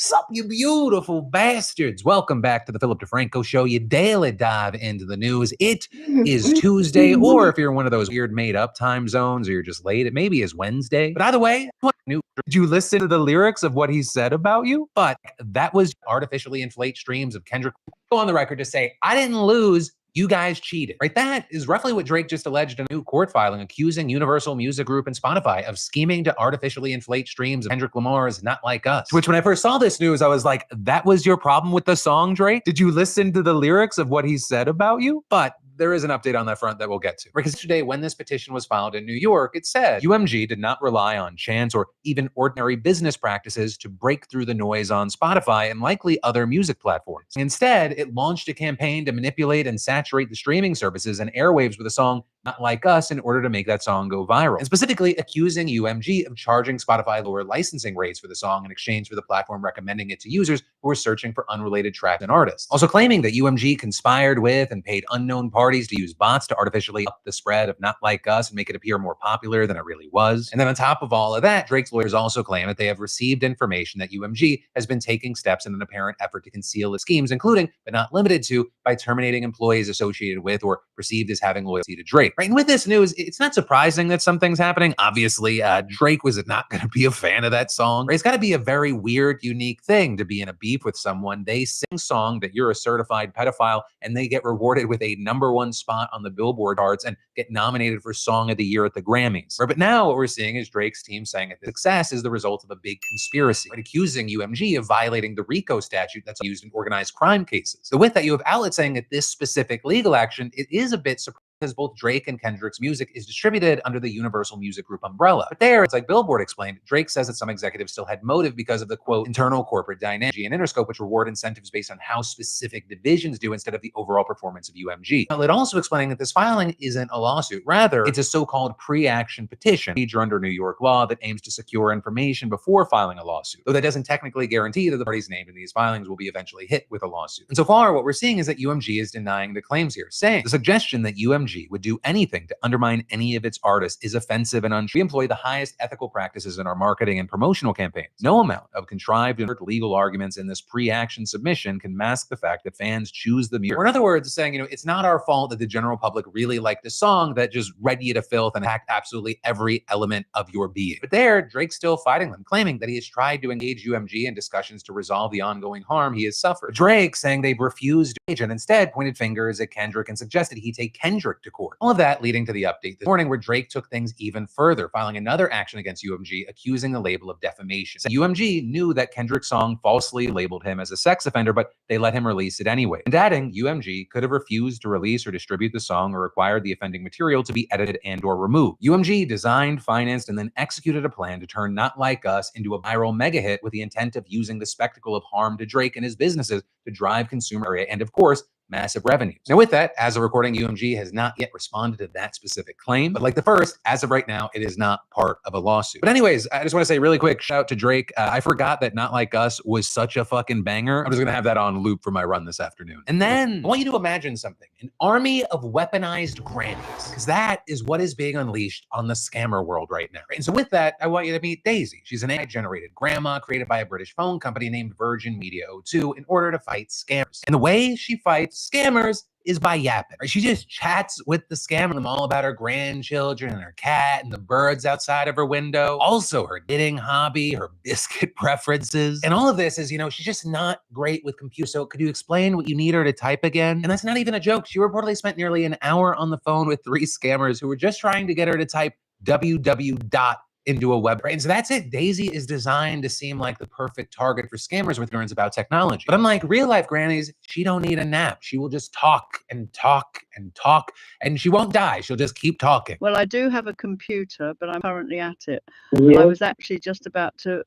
[SPEAKER 4] Sup, you beautiful bastards. Welcome back to the Philip DeFranco Show, your daily dive into the news. It is Tuesday, or if you're in one of those weird made-up time zones, or you're just late, it maybe is Wednesday. But either way, what new? Did you listen to the lyrics of what he said about you? But that was artificially inflate streams of Kendrick. Go on the record to say, I didn't lose. You guys cheated, right? That is roughly what Drake just alleged in a new court filing, accusing Universal Music Group and Spotify of scheming to artificially inflate streams of Kendrick Lamar's Not Like Us. To which, when I first saw this news, I was like, that was your problem with the song, Drake? Did you listen to the lyrics of what he said about you? But there is an update on that front that we'll get to. Because yesterday, when this petition was filed in New York, it said UMG did not rely on chance or even ordinary business practices to break through the noise on Spotify and likely other music platforms. Instead, it launched a campaign to manipulate and saturate the streaming services and airwaves with a song Not Like Us in order to make that song go viral, and specifically accusing UMG of charging Spotify lower licensing rates for the song in exchange for the platform recommending it to users who were searching for unrelated tracks and artists. Also claiming that UMG conspired with and paid unknown parties to use bots to artificially up the spread of Not Like Us and make it appear more popular than it really was. And then on top of all of that, Drake's lawyers also claim that they have received information that UMG has been taking steps in an apparent effort to conceal its schemes, including, but not limited to, by terminating employees associated with or perceived as having loyalty to Drake. Right? And with this news, it's not surprising that something's happening. Obviously, Drake was not going to be a fan of that song. Right? It's got to be a very weird, unique thing to be in a beef with someone. They sing a song that you're a certified pedophile, and they get rewarded with a #1 spot on the Billboard charts and get nominated for Song of the Year at the Grammys. Right? But now what we're seeing is Drake's team saying that the success is the result of a big conspiracy, right? Accusing UMG of violating the RICO statute that's used in organized crime cases. So with that, you have outlets saying that this specific legal action, it is a bit surprising, because both Drake and Kendrick's music is distributed under the Universal Music Group umbrella. But there, it's like Billboard explained, Drake says that some executives still had motive because of the, quote, internal corporate dynamic and Interscope, which reward incentives based on how specific divisions do instead of the overall performance of UMG. Outlet also explaining that this filing isn't a lawsuit. Rather, it's a so-called pre-action petition, procedure under New York law that aims to secure information before filing a lawsuit, though that doesn't technically guarantee that the parties named in these filings will be eventually hit with a lawsuit. And so far, what we're seeing is that UMG is denying the claims here, saying the suggestion that UMG would do anything to undermine any of its artists is offensive and untrue. We employ the highest ethical practices in our marketing and promotional campaigns. No amount of contrived and legal arguments in this pre-action submission can mask the fact that fans choose the music. Or in other words, saying, it's not our fault that the general public really liked a song that just read you to filth and hacked absolutely every element of your being. But there, Drake's still fighting them, claiming that he has tried to engage UMG in discussions to resolve the ongoing harm he has suffered. Drake saying they've refused to engage and instead pointed fingers at Kendrick and suggested he take Kendrick to court. All of that leading to the update this morning where Drake took things even further, filing another action against UMG, accusing the label of defamation. So UMG knew that Kendrick's song falsely labeled him as a sex offender, but they let him release it anyway. And adding, UMG could have refused to release or distribute the song or required the offending material to be edited and or removed. UMG designed, financed, and then executed a plan to turn Not Like Us into a viral mega hit with the intent of using the spectacle of harm to Drake and his businesses to drive consumer area and, of course, massive revenues. Now with that, as of recording, UMG has not yet responded to that specific claim, but like the first, as of right now, it is not part of a lawsuit. But anyways, I just want to say really quick, shout out to Drake. I forgot that Not Like Us was such a fucking banger. I'm just gonna have that on loop for my run this afternoon. And then I want you to imagine something, an army of weaponized grannies, because that is what is being unleashed on the scammer world right now. And so with that, I want you to meet Daisy. She's an AI-generated grandma created by a British phone company named Virgin Media O2 in order to fight scammers. And the way she fights scammers is by yapping. Right? She just chats with the scammer, them all about her grandchildren and her cat and the birds outside of her window. Also her knitting hobby, her biscuit preferences. And all of this is, she's just not great with computers. So could you explain what you need her to type again? And that's not even a joke. She reportedly spent nearly an hour on the phone with 3 scammers who were just trying to get her to type www. into a web. Right? And so that's it. Daisy is designed to seem like the perfect target for scammers with learns about technology. But unlike real life grannies, she don't need a nap. She will just talk and talk and talk, and she won't die. She'll just keep talking.
[SPEAKER 5] Well, I do have a computer, but I'm currently at it. Yeah. I was actually just about to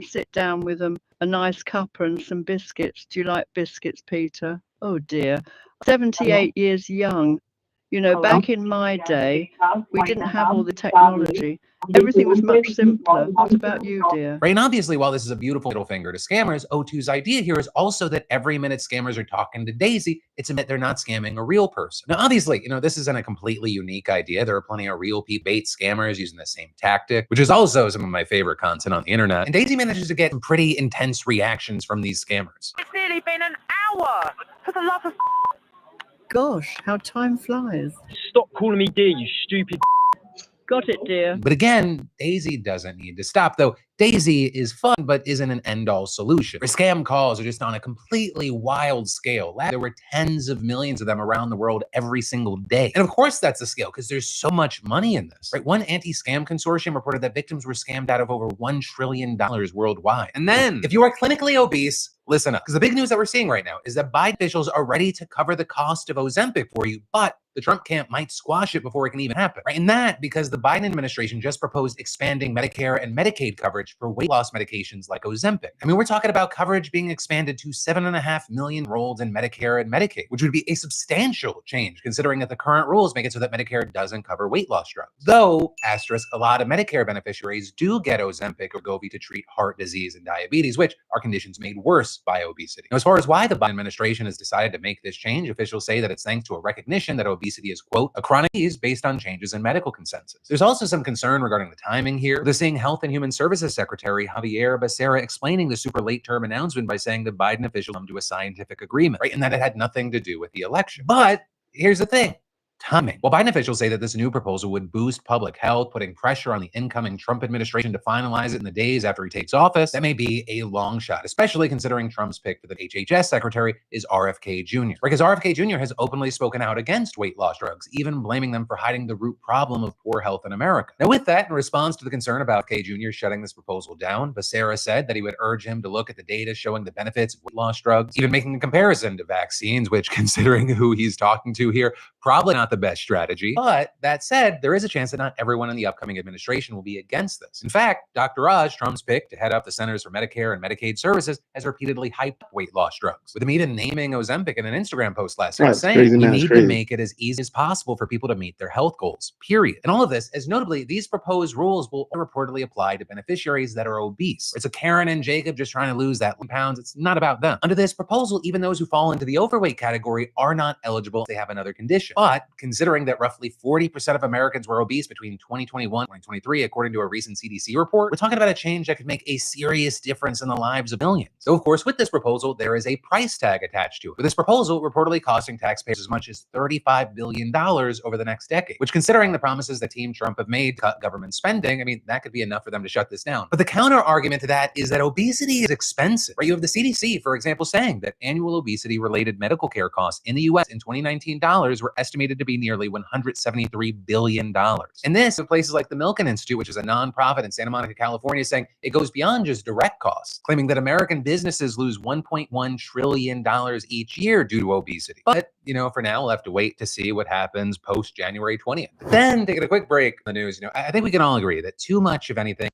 [SPEAKER 5] sit down with a nice cuppa and some biscuits. Do you like biscuits, Peter? Oh dear. 78 years young. Back in my day, we didn't have all the technology. Everything was much simpler. What about you, dear?
[SPEAKER 4] Right, and obviously, while this is a beautiful middle finger to scammers, O2's idea here is also that every minute scammers are talking to Daisy, it's a minute they're not scamming a real person. Now, obviously, this isn't a completely unique idea. There are plenty of real people bait scammers using the same tactic, which is also some of my favorite content on the internet. And Daisy manages to get some pretty intense reactions from these scammers.
[SPEAKER 6] It's nearly been an hour. For the love of
[SPEAKER 5] gosh, how time flies.
[SPEAKER 7] Stop calling me dear, you stupid.
[SPEAKER 5] Got it, dear.
[SPEAKER 4] But again, Daisy doesn't need to stop, though. Daisy is fun, but isn't an end-all solution. Her scam calls are just on a completely wild scale. There were tens of millions of them around the world every single day. And of course that's the scale, because there's so much money in this. Right? One anti-scam consortium reported that victims were scammed out of over $1 trillion worldwide. And then, if you are clinically obese, listen up. Because the big news that we're seeing right now is that Biden officials are ready to cover the cost of Ozempic for you, but the Trump camp might squash it before it can even happen. Right? And that because the Biden administration just proposed expanding Medicare and Medicaid coverage coverage for weight loss medications like Ozempic. I mean, we're talking about coverage being expanded to 7.5 million enrolled in Medicare and Medicaid, which would be a substantial change considering that the current rules make it so that Medicare doesn't cover weight loss drugs. Though, asterisk, a lot of Medicare beneficiaries do get Ozempic or Wegovy to treat heart disease and diabetes, which are conditions made worse by obesity. Now, as far as why the Biden administration has decided to make this change, officials say that it's thanks to a recognition that obesity is, quote, a chronic disease based on changes in medical consensus. There's also some concern regarding the timing here. They're seeing Health and Human Services Secretary Javier Becerra explaining the super late term announcement by saying the Biden officials come to a scientific agreement, right? And that it had nothing to do with the election. But here's the thing. Timing. Well, Biden officials say that this new proposal would boost public health, putting pressure on the incoming Trump administration to finalize it in the days after he takes office. That may be a long shot, especially considering Trump's pick for the HHS secretary is RFK Jr. Because RFK Jr. has openly spoken out against weight loss drugs, even blaming them for hiding the root problem of poor health in America. Now, with that, in response to the concern about RFK Jr. shutting this proposal down, Becerra said that he would urge him to look at the data showing the benefits of weight loss drugs, even making a comparison to vaccines, which, considering who he's talking to here, probably not the best strategy. But that said, there is a chance that not everyone in the upcoming administration will be against this. In fact, Dr. Raj, Trump's pick to head up the Centers for Medicare and Medicaid Services, has repeatedly hyped up weight loss drugs, with him even naming Ozempic in an Instagram post last night, saying you need to make it as easy as possible for people to meet their health goals, period. And all of this, as notably, these proposed rules will reportedly apply to beneficiaries that are obese. It's a Karen and Jacob just trying to lose that pounds. It's not about them. Under this proposal, even those who fall into the overweight category are not eligible if they have another condition. But considering that roughly 40% of Americans were obese between 2021 and 2023, according to a recent CDC report, we're talking about a change that could make a serious difference in the lives of millions. So, of course, with this proposal, there is a price tag attached to it, with this proposal reportedly costing taxpayers as much as $35 billion over the next decade, which, considering the promises that Team Trump have made to cut government spending, I mean, that could be enough for them to shut this down. But the counter argument to that is that obesity is expensive, right? You have the CDC, for example, saying that annual obesity-related medical care costs in the U.S. in 2019 were estimated to be nearly $173 billion. And this, in places like the Milken Institute, which is a nonprofit in Santa Monica, California, is saying it goes beyond just direct costs, claiming that American businesses lose $1.1 trillion each year due to obesity. But, for now, we'll have to wait to see what happens post January 20th. Then, taking a quick break from the news, I think we can all agree that too much of anything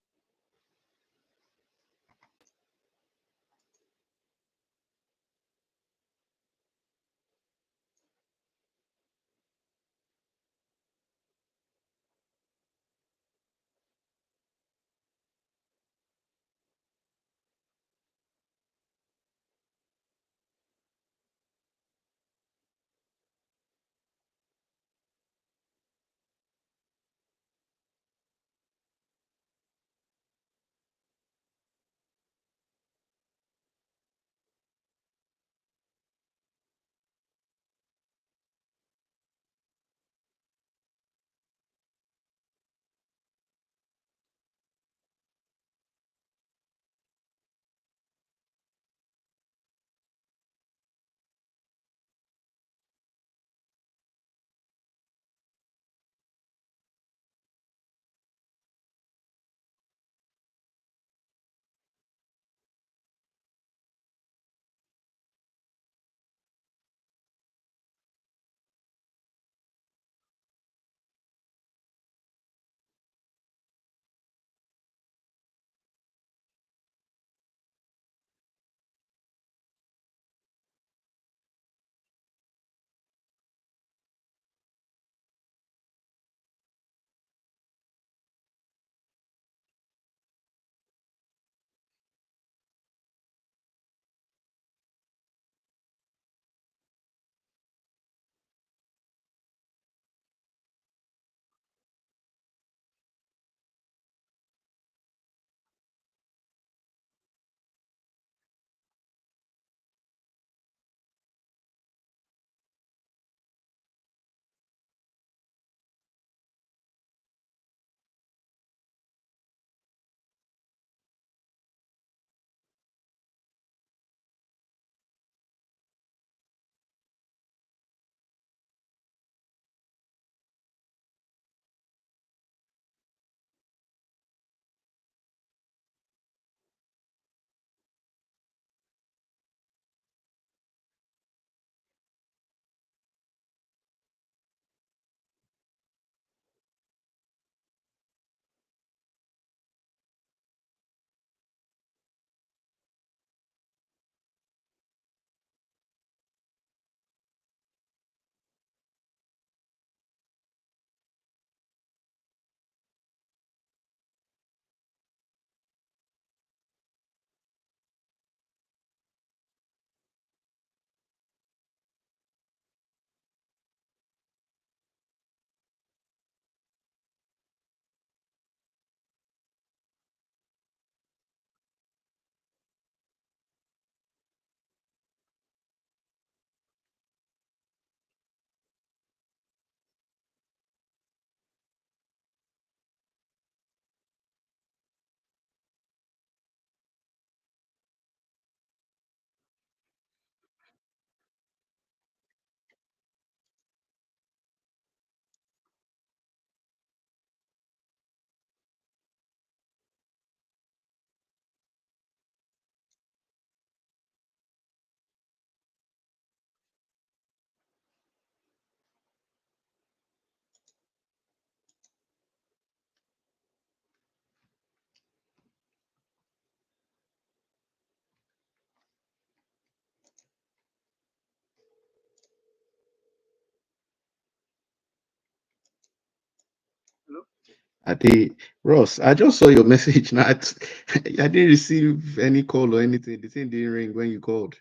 [SPEAKER 1] Ross, I just saw your message. Not, I didn't receive any call or anything. The thing didn't ring when you called.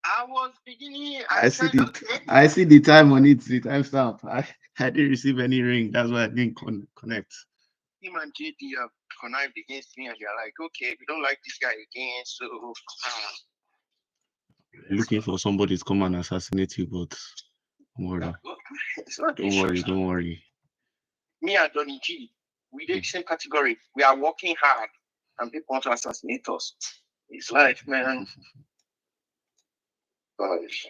[SPEAKER 8] I was beginning.
[SPEAKER 1] I see the time on it, the timestamp. I didn't receive any ring. That's why I didn't connect.
[SPEAKER 8] Him and JD have connived against me, and they're like, okay, we don't like this guy again, so
[SPEAKER 1] Looking for somebody to come and assassinate you, but don't worry.
[SPEAKER 8] it's not
[SPEAKER 1] Don't worry. Don't worry.
[SPEAKER 8] Me and Donny G, we did the same category. We are working hard, and people want to assassinate us. It's life, man. Gosh.